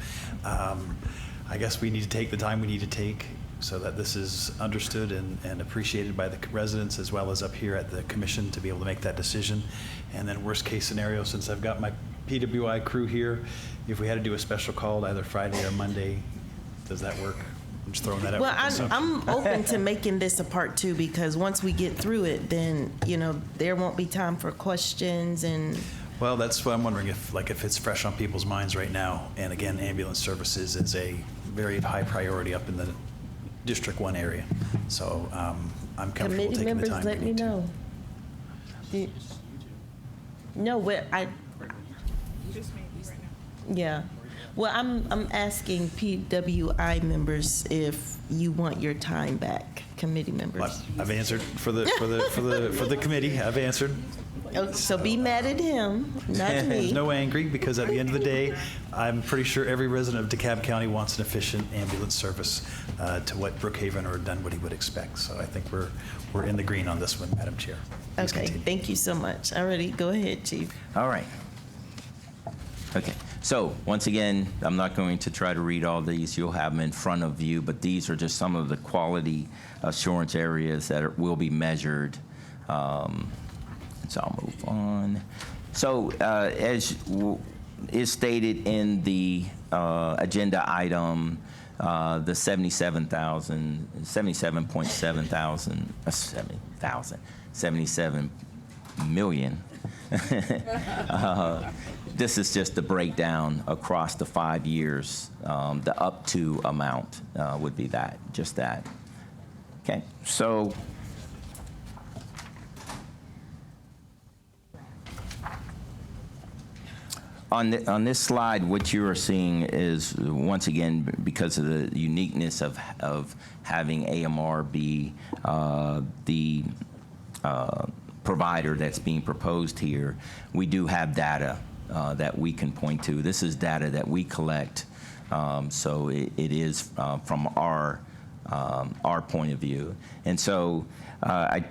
I guess we need to take the time we need to take so that this is understood and appreciated by the residents as well as up here at the commission to be able to make that decision. And then worst case scenario, since I've got my PWI crew here, if we had to do a special call either Friday or Monday, does that work? I'm just throwing that out. Well, for consumption. I'm open to making this a part two, because once we get through it, then, there won't be time for questions and. Well, that's what I'm wondering, if it's fresh on people's minds right now. And again, ambulance services is a very high priority up in the District 1 area. So I'm comfortable Committee taking the members, time let we me need to. know. No, yeah. Well, I'm asking PWI members if you want your time back, committee members. I've answered for the committee. I've answered. Oh, so be mad at him, not There's me. no angry, because at the end of the day, I'm pretty sure every resident of DeKalb County wants an efficient ambulance service to what Brookhaven or Dunwoody would expect. So I think we're in the green on this one, Madam Chair. Please Okay, continue. thank you so much. Alrighty, go ahead, Chief. All right. Okay. So once again, I'm not going to try to read all these. You'll have them in front of you, but these are just some of the quality assurance areas that will be measured. So I'll move on. So as is stated in the agenda item, the 77 million. This is just the breakdown across the 5 years. The up to amount would be that, just that. Okay, so on this slide, what you are seeing is, once again, because of the uniqueness of having AMR be the provider that's being proposed here, we do have data that we can point to. This is data that we collect, so it is from our point of view. And so I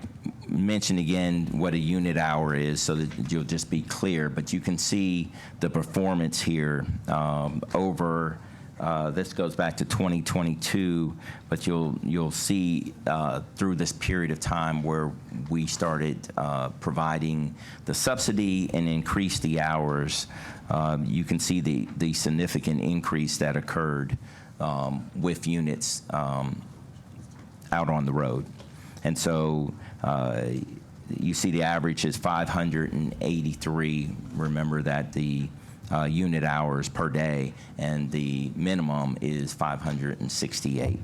mention again what a unit hour is so that you'll just be clear, but you can see the performance here over, this goes back to 2022, but you'll see through this period of time where we started providing the subsidy and increased the hours, you can see the significant increase that occurred with units out on the road. And so you see the average is 583. Remember that the unit hours per day, and the minimum is 568.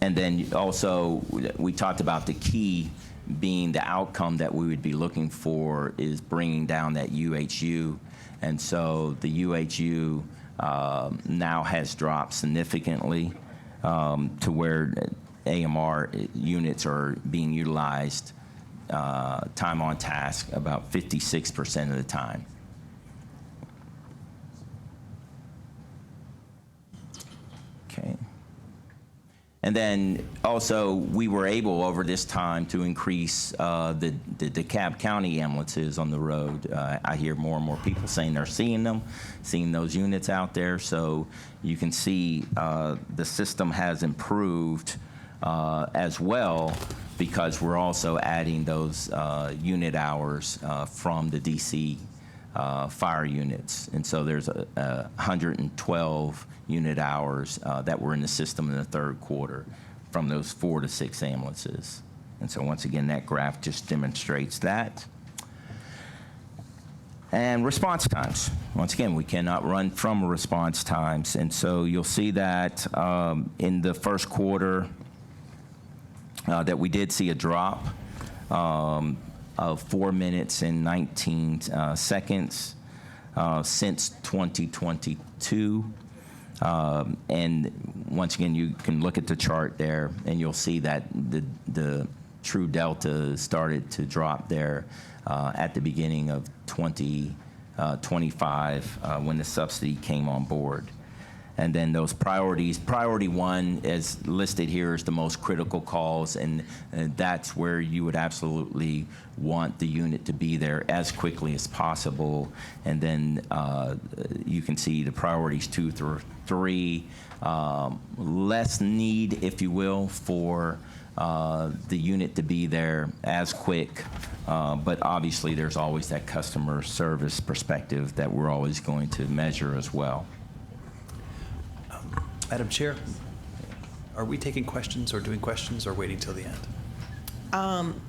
And then also, we talked about the key being the outcome that we would be looking for is bringing down that UHU. And so the UHU now has dropped significantly to where AMR units are being utilized time on task about 56% of the time. Okay. And then also, we were able over this time to increase the DeKalb County ambulances on the road. I hear more and more people saying they're seeing them, seeing those units out there. So you can see the system has improved as well, because we're also adding those unit hours from the DC fire units. And so there's 112 unit hours that were in the system in the third quarter from those 4 to 6 ambulances. And so once again, that graph just demonstrates that. And response times. Once again, we cannot run from response times. And so you'll see that in the first quarter that we did see a drop of 4 minutes and 19 seconds since 2022. And once again, you can look at the chart there, and you'll see that the True Delta started to drop there at the beginning of 2025 when the subsidy came on board. And then those priorities, priority one is listed here as the most critical calls, and that's where you would absolutely want the unit to be there as quickly as possible. And then you can see the priorities 2 through 3, less need, if you will, for the unit to be there as quick. But obviously there's always that customer service perspective that we're always going to measure as well. Madam Chair, are we taking questions or doing questions or waiting till the end?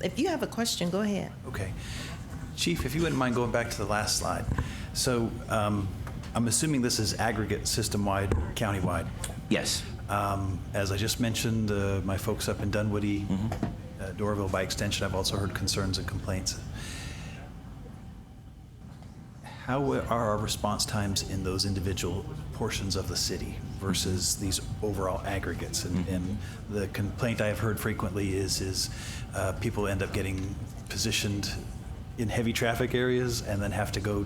If you have a question, go ahead. Okay. Chief, if you wouldn't mind going back to the last slide. So I'm assuming this is aggregate, system-wide, county-wide. Yes. As I just mentioned, my folks up in Dunwoody, Doraville by extension, I've also heard concerns and complaints. How are our response times in those individual portions of the city versus these overall aggregates? And the complaint I have heard frequently is people end up getting positioned in heavy traffic areas and then have to go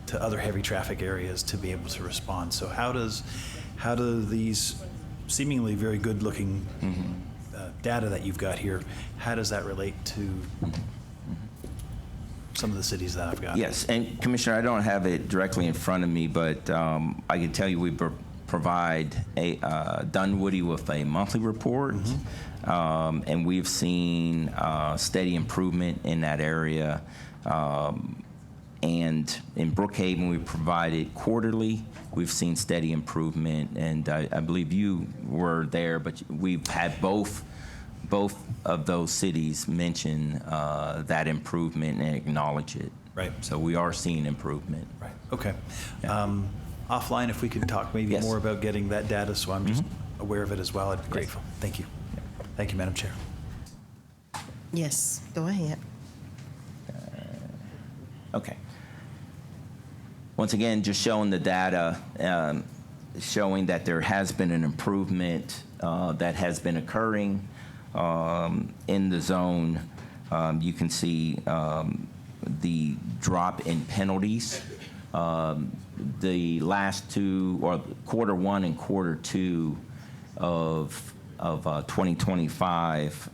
to other heavy traffic areas to be able to respond. So how do these seemingly very good-looking data that you've got here, how does that relate to some of the cities that I've got? Yes, and Commissioner, I don't have it directly in front of me, but I can tell you we provide Dunwoody with a monthly report, and we've seen steady improvement in that area. And in Brookhaven, we provide it quarterly. We've seen steady improvement, and I believe you were there, but we've had both of those cities mention that improvement and acknowledge it. Right. So we are seeing improvement. Right. Okay. Yeah. Offline, if we could talk maybe Yes. more about getting that data, so I'm just aware of it as well, I'd be grateful. Thank you. Thank you, Madam Chair. Yes, go ahead. Okay. Once again, just showing the data, showing that there has been an improvement that has been occurring in the zone. You can see the drop in penalties. The last two, or quarter one and quarter two of 2025,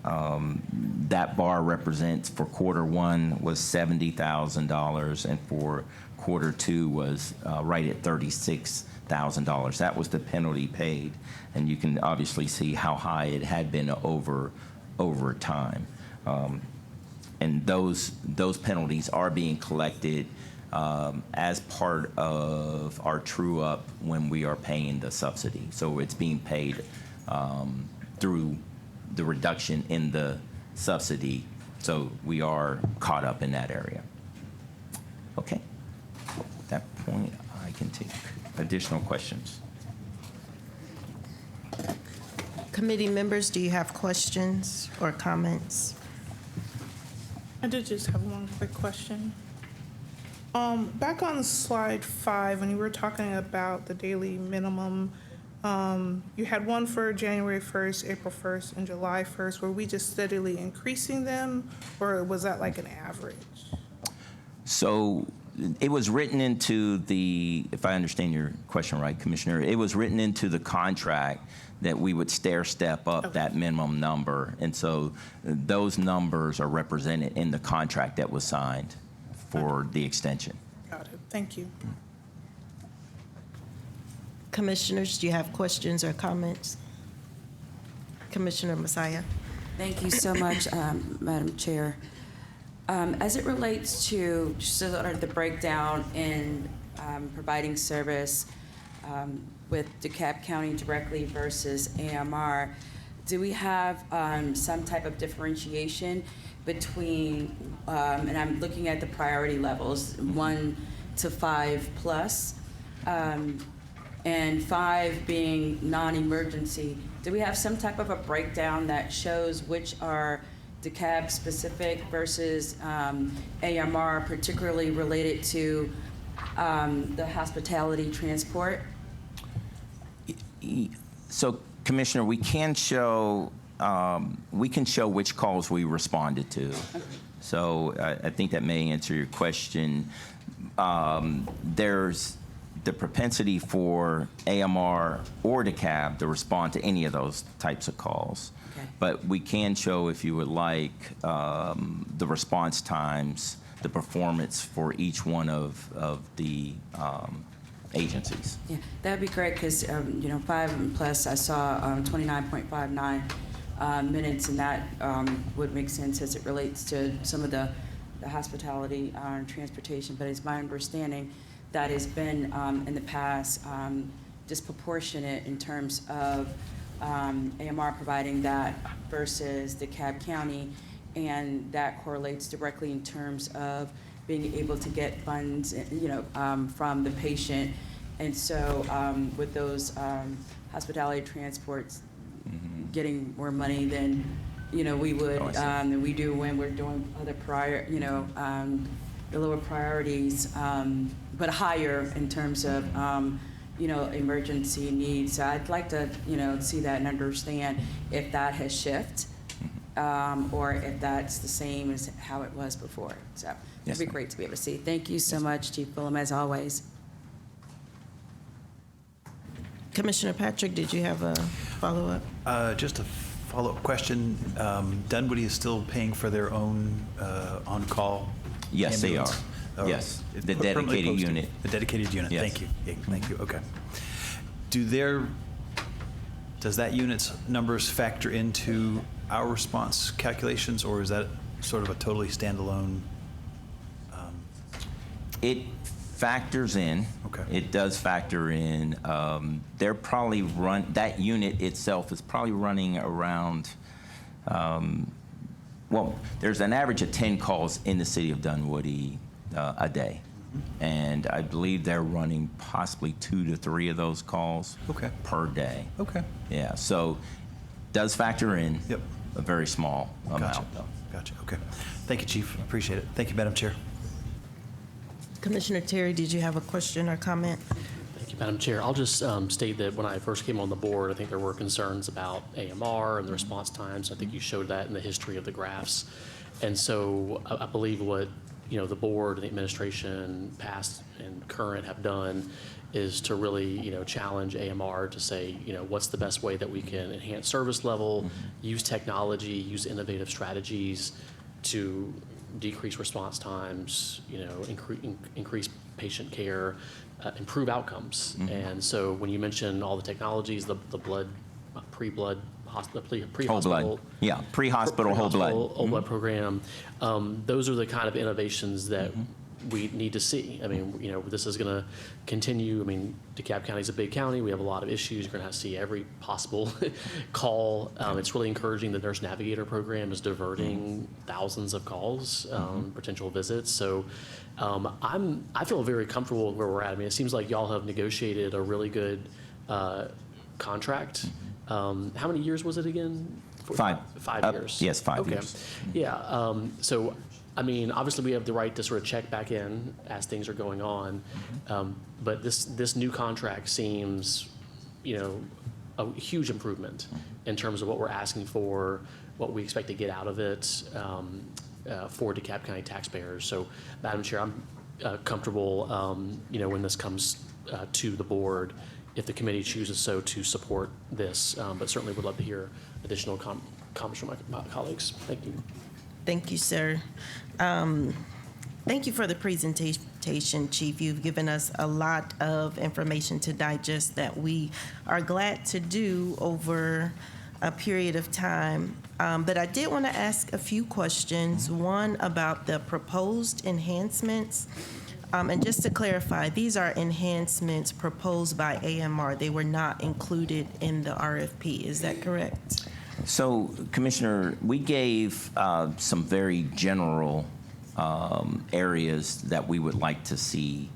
that bar represents for quarter one was $70,000, and for quarter two was right at $36,000. That was the penalty paid, and you can obviously see how high it had been over time. And those penalties are being collected as part of our true up when we are paying the subsidy. So it's being paid through the reduction in the subsidy. So we are caught up in that area. Okay. At that point, I can take additional questions. Committee members, do you have questions or comments? I did just have one quick question. Back on slide 5, when you were talking about the daily minimum, you had one for January 1st, April 1st, and July 1st. Were we just steadily increasing them, or was that like an average? So it was written into the, if I understand your question right, Commissioner, it was written into the contract that we would stair step up that minimum number. And so those numbers are represented in the contract that was signed for the extension. Got it. Thank you. Commissioners, do you have questions or comments? Commissioner Messiah. Thank you so much, Madam Chair. As it relates to sort of the breakdown in providing service with DeKalb County directly versus AMR, do we have some type of differentiation between, and I'm looking at the priority levels, 1 to 5 plus, and 5 being non-emergency. Do we have some type of a breakdown that shows which are DeKalb specific versus AMR, particularly related to the hospitality transport? So, Commissioner, we can show we can show which calls we responded to. So I think that may answer your question. There's the propensity for AMR or DeKalb to respond to any of those types of calls. Okay. But we can show, if you would like, the response times, the performance for each one of the agencies. Yeah, that'd be great, because, 5 and plus, I saw 29.59 minutes, and that would make sense as it relates to some of the hospitality and transportation. But it's my understanding that has been, in the past, disproportionate in terms of AMR providing that versus DeKalb County, and that correlates directly in terms of being able to get funds, from the patient. And so with those hospitality transports getting more money than, we would, than we do when we're doing other the lower priorities, but higher in terms of, emergency needs. So I'd like to, see that and understand if that has shifted, or if that's the same as how it was before. So it'd be great to be able to see. Thank you so much, Chief Fulham, as always. Commissioner Patrick, did you have a follow-up? Just a follow-up question. Dunwoody is still paying for their own on-call Yes, they ambulance? are. Yes, It's the permanently dedicated posted. unit. The dedicated unit, Yes. thank you. Yeah, thank you, okay. Does that unit's numbers factor into our response calculations, or is that sort of a totally standalone? It factors in. Okay. It does factor in. They're probably that unit itself is probably running around, there's an average of 10 calls in the city of Dunwoody a day. And I believe they're running possibly 2 to 3 of those calls per day. Okay. Yeah, so does factor in. Yep. A very small amount, Gotcha. though. Gotcha, okay. Thank you, Chief, appreciate it. Thank you, Madam Chair. Commissioner Terry, did you have a question or comment? Thank you, Madam Chair. I'll just state that when I first came on the board, I think there were concerns about AMR and the response times. I think you showed that in the history of the graphs. And so I believe what the board and the administration, past and current, have done is to really challenge AMR to say what's the best way that we can enhance service level, use technology, use innovative strategies to decrease response times, increase patient care, improve outcomes. And so when you mention all the technologies, the blood, pre-blood, Whole blood. Yeah, pre-hospital whole blood. Whole blood program. Those are the kind of innovations that we need to see. I mean, this is going to continue. I mean, DeKalb County is a big county. We have a lot of issues. You're going to have to see every possible call. It's really encouraging. The Nurse Navigator program is diverting thousands of calls, potential visits. So I feel very comfortable where we're at. I mean, it seems like y'all have negotiated a really good contract. How many years was it again? 5. 5 years. Yes, 5 okay. years. Yeah. So, I mean, obviously we have the right to sort of check back in as things are going on. But this new contract seems, a huge improvement in terms of what we're asking for, what we expect to get out of it for DeKalb County taxpayers. So, Madam Chair, I'm comfortable, when this comes to the board, if the committee chooses so to support this, but certainly would love to hear additional comments from my colleagues. Thank you. Thank you, sir. Thank you for the presentation, Chief. You've given us a lot of information to digest that we are glad to do over a period of time. But I did want to ask a few questions. One about the proposed enhancements. And just to clarify, these are enhancements proposed by AMR. They were not included in the RFP. Is that correct? So, Commissioner, we gave some very general areas that we would like to see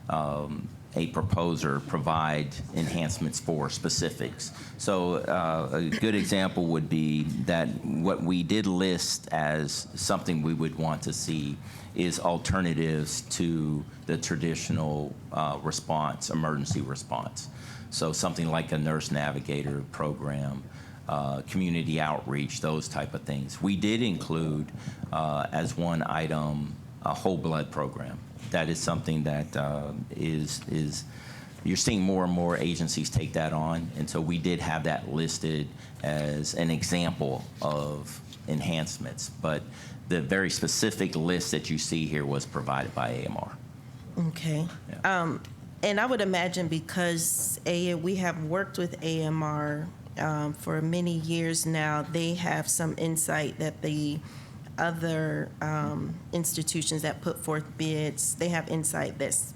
a proposer provide enhancements for specifics. So a good example would be that what we did list as something we would want to see is alternatives to the traditional emergency response. So something like a nurse navigator program, community outreach, those type of things. We did include as one item a whole blood program. That is something that is you're seeing more and more agencies take that on, and so we did have that listed as an example of enhancements. But the very specific list that you see here was provided by AMR. Okay. Yeah. And I would imagine because we have worked with AMR for many years now, they have some insight that the other institutions that put forth bids, they have insight that's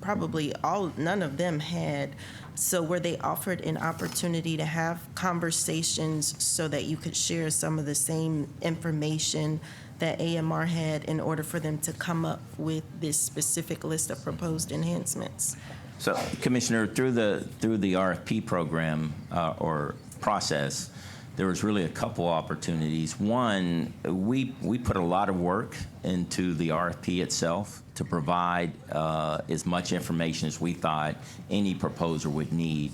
probably none of them had. So were they offered an opportunity to have conversations so that you could share some of the same information that AMR had in order for them to come up with this specific list of proposed enhancements? So, Commissioner, through the RFP program or process, there was really a couple opportunities. One, we put a lot of work into the RFP itself to provide as much information as we thought any proposer would need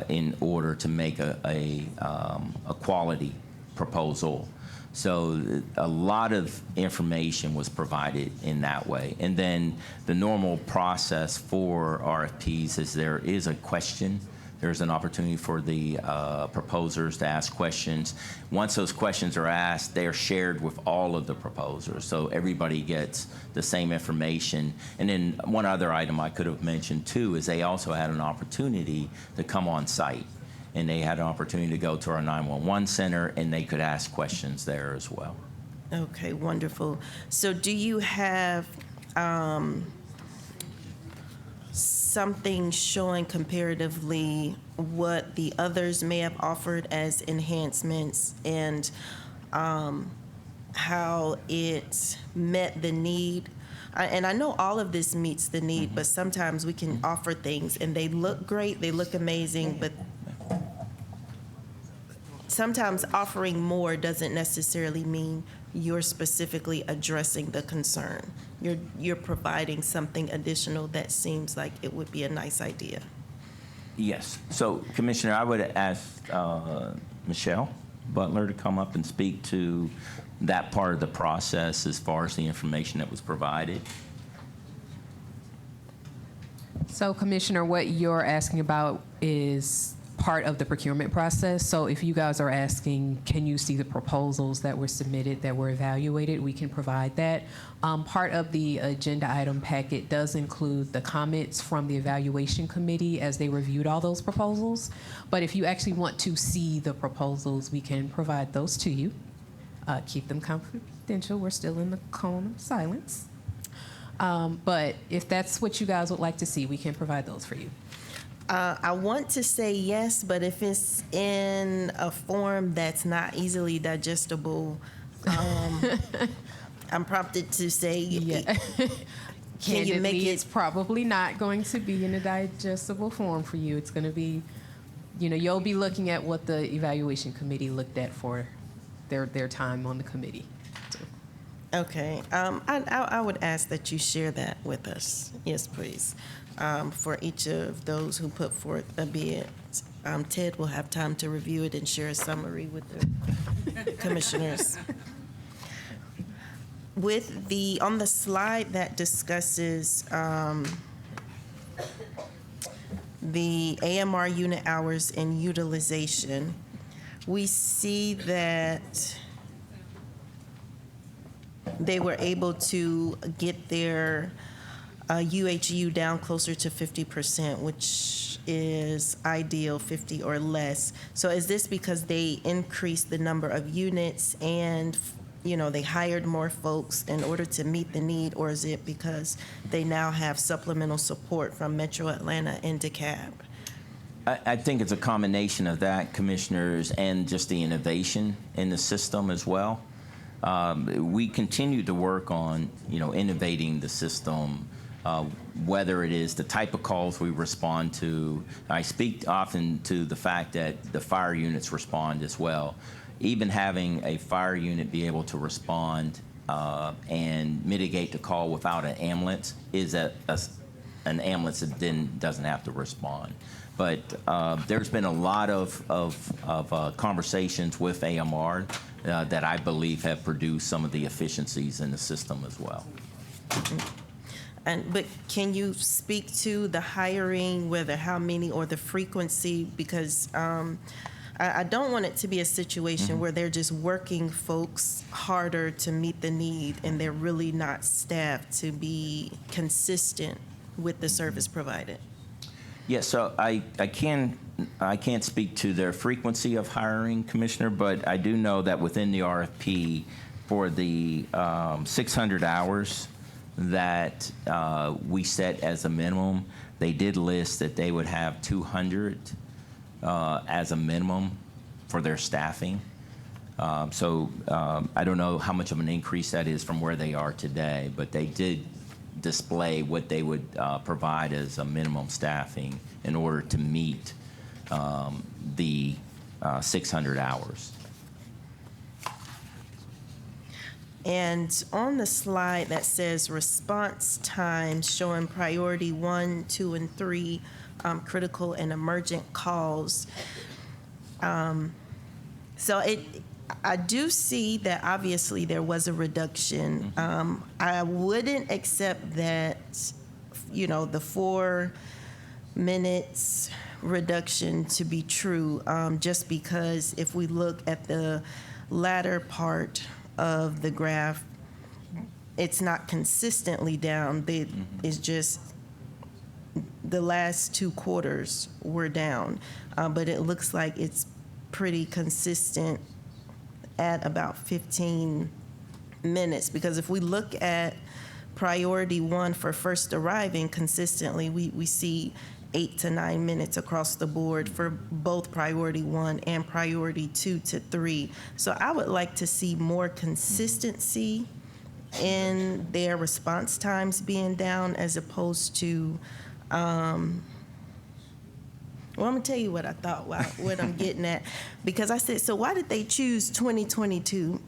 in order to make a quality proposal. So a lot of information was provided in that way. And then the normal process for RFPs is there is a question. There's an opportunity for the proposers to ask questions. Once those questions are asked, they are shared with all of the proposers, so everybody gets the same information. And then one other item I could have mentioned too is they also had an opportunity to come on site, and they had an opportunity to go to our 911 center, and they could ask questions there as well. Okay, wonderful. So do you have something showing comparatively what the others may have offered as enhancements and how it met the need? And I know all of this meets the need, but sometimes we can offer things and they look great, they look amazing, but sometimes offering more doesn't necessarily mean you're specifically addressing the concern. You're providing something additional that seems like it would be a nice idea. Yes. So, Commissioner, I would ask Michelle Butler to come up and speak to that part of the process as far as the information that was provided. So, Commissioner, what you're asking about is part of the procurement process. So if you guys are asking, can you see the proposals that were submitted, that were evaluated, we can provide that. Part of the agenda item packet does include the comments from the evaluation committee as they reviewed all those proposals. But if you actually want to see the proposals, we can provide those to you. Keep them confidential. We're still in the cone of silence. But if that's what you guys would like to see, we can provide those for you. I want to say yes, but if it's in a form that's not easily digestible, I'm prompted to say, Yeah. Can you make It's it? probably not going to be in a digestible form for you. It's going to be, you'll be looking at what the evaluation committee looked at for their time on the committee. So. Okay. I would ask that you share that with us. Yes, please. For each of those who put forth a bid. Ted will have time to review it and share a summary with the commissioners. On the slide that discusses the AMR unit hours and utilization, we see that they were able to get their UHU down closer to 50%, which is ideal, 50 or less. So is this because they increased the number of units and, they hired more folks in order to meet the need, or is it because they now have supplemental support from Metro Atlanta and DeKalb? I think it's a combination of that, Commissioners, and just the innovation in the system as well. We continue to work on, innovating the system, whether it is the type of calls we respond to. I speak often to the fact that the fire units respond as well. Even having a fire unit be able to respond and mitigate the call without an ambulance is an ambulance that then doesn't have to respond. But there's been a lot of conversations with AMR that I believe have produced some of the efficiencies in the system as well. But can you speak to the hiring, whether how many or the frequency? Because I don't want it to be a situation where they're just working folks harder to meet the need and they're really not staffed to be consistent with the service provided. Yeah, so I can't speak to their frequency of hiring, Commissioner, but I do know that within the RFP for the 600 hours that we set as a minimum, they did list that they would have 200 as a minimum for their staffing. So I don't know how much of an increase that is from where they are today, but they did display what they would provide as a minimum staffing in order to meet the 600 hours. And on the slide that says response times showing priority 1, 2, and 3, critical and emergent calls. So I do see that obviously there was a reduction. I wouldn't accept that, the 4 minutes reduction to be true, just because if we look at the latter part of the graph, it's not consistently down. It's just the last 2 quarters were down, but it looks like it's pretty consistent at about 15 minutes. Because if we look at priority 1 for first arriving consistently, we see 8 to 9 minutes across the board for both priority 1 and priority 2 to 3. So I would like to see more consistency in their response times being down as opposed to, I'm gonna tell you what I thought, what I'm getting at. Because I said, so why did they choose 2022?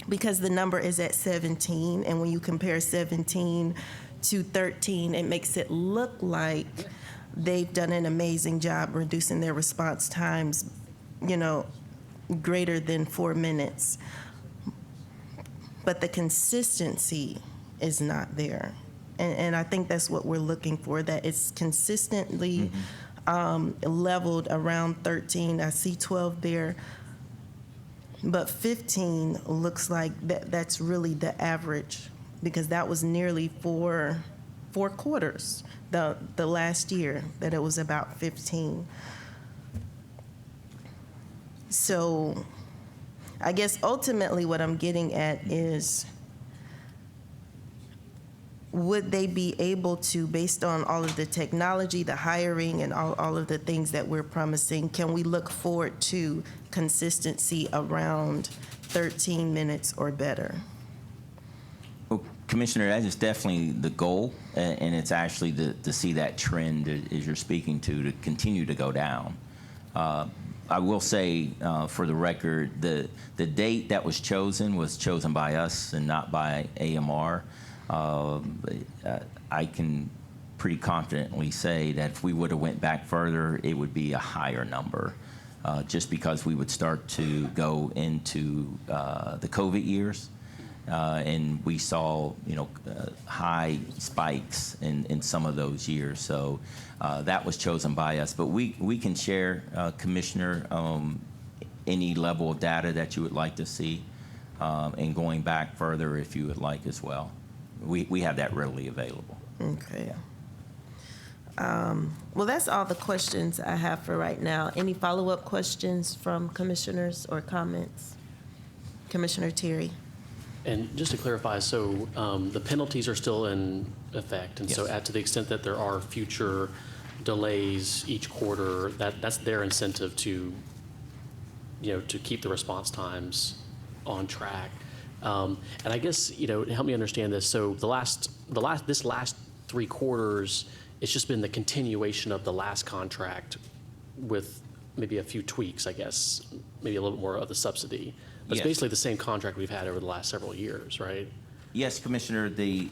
Because the number is at 17, and when you compare 17 to 13, it makes it look like they've done an amazing job reducing their response times, greater than 4 minutes. But the consistency is not there. And I think that's what we're looking for, that it's consistently leveled around 13. I see 12 there. But 15 looks like that's really the average, because that was nearly four quarters the last year that it was about 15. So I guess ultimately what I'm getting at is, would they be able to, based on all of the technology, the hiring, and all of the things that we're promising, can we look forward to consistency around 13 minutes or better? Well, Commissioner, that is definitely the goal, and it's actually to see that trend, as you're speaking to continue to go down. I will say, for the record, the date that was chosen by us and not by AMR. I can pretty confidently say that if we would have went back further, it would be a higher number, just because we would start to go into the COVID years, and we saw high spikes in some of those years. So that was chosen by us. But we can share, Commissioner, any level of data that you would like to see, and going back further if you would like as well. We have that readily available. Okay. Well, that's all the questions I have for right now. Any follow-up questions from commissioners or comments? Commissioner Terry. And just to clarify, so the penalties are still in effect, and so Yes. to the extent that there are future delays each quarter, that's their incentive to keep the response times on track. And I guess, help me understand this. So this last 3 quarters, it's just been the continuation of the last contract with maybe a few tweaks, I guess, maybe a little bit more of the subsidy. But Yes. it's basically the same contract we've had over the last several years, right? Yes, Commissioner, the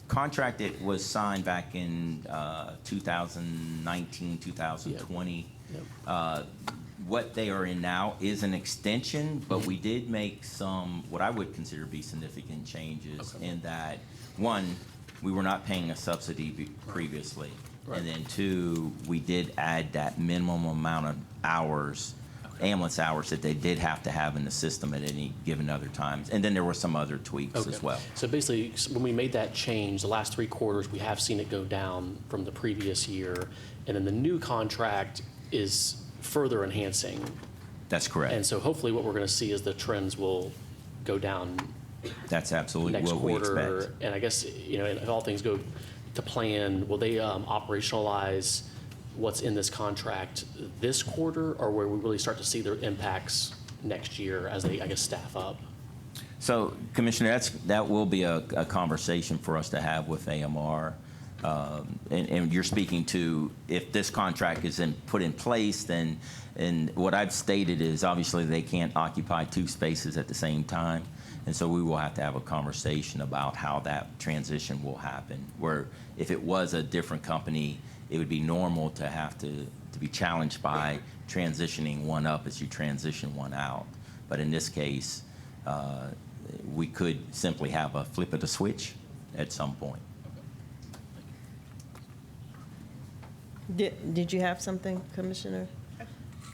contract that was signed back in 2019, 2020, what they are in now is an extension, but we did make some, what I would consider to be significant changes in that, one, we were not paying a subsidy previously. Right. And then two, we did add that minimum amount of hours, ambulance hours that they did have to have in the system at any given other times. And then there were some other tweaks as well. So basically, when we made that change, the last 3 quarters, we have seen it go down from the previous year. And then the new contract is further enhancing. That's correct. And so hopefully what we're going to see is the trends will go down That's absolutely next what we quarter. expect. And I guess, you know, if all things go to plan, will they operationalize what's in this contract this quarter, or where we really start to see their impacts next year as they, I guess, staff up? So, Commissioner, that will be a conversation for us to have with AMR. And you're speaking to if this contract is put in place, then, and what I've stated is obviously they can't occupy 2 spaces at the same time. And so we will have to have a conversation about how that transition will happen, where if it was a different company, it would be normal to have to be challenged by transitioning one up as you transition one out. But in this case, we could simply have a flip of the switch at some point. Did you have something, Commissioner?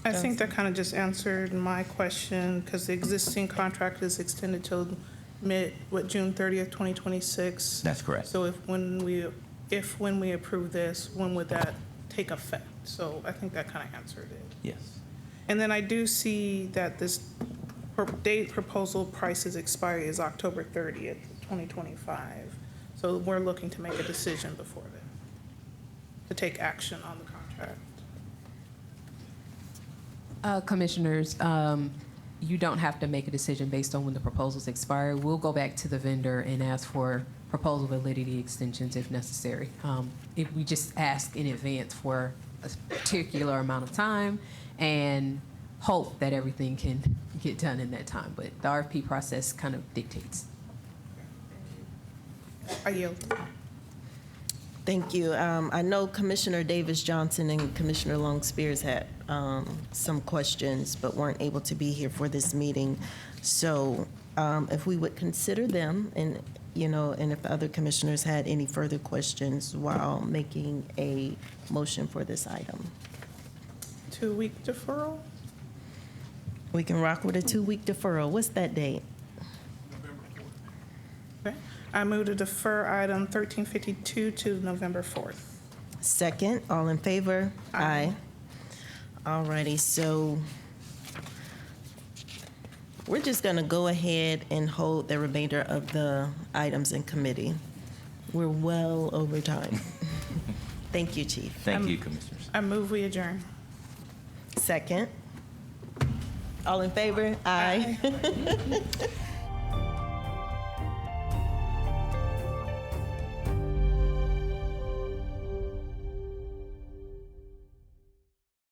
I think that kind of just answered my question, because the existing contract is extended till June 30th, 2026. That's correct. So when we approve this, when would that take effect? So I think that kind of answered it. Yes. And then I do see that this date proposal prices expiry is October 30th, 2025. So we're looking to make a decision before then, to take action on the contract. Commissioners, you don't have to make a decision based on when the proposals expire. We'll go back to the vendor and ask for proposal validity extensions if necessary. If we just ask in advance for a particular amount of time and hope that everything can get done in that time. But the RFP process kind of dictates. I yield. Thank you. I know Commissioner Davis Johnson and Commissioner Long Spears had some questions, but weren't able to be here for this meeting. So if we would consider them, and and if the other commissioners had any further questions while making a motion for this item. 2-week deferral? We can rock with a 2-week deferral. What's that date? Okay. I move to defer item 1352 to November 4th. Second, all in favor? Aye. All righty, so we're just going to go ahead and hold the remainder of the items in committee. We're well over time. Thank you, Chief. Thank you, Commissioners. I move we adjourn. Second, all in favor? Aye.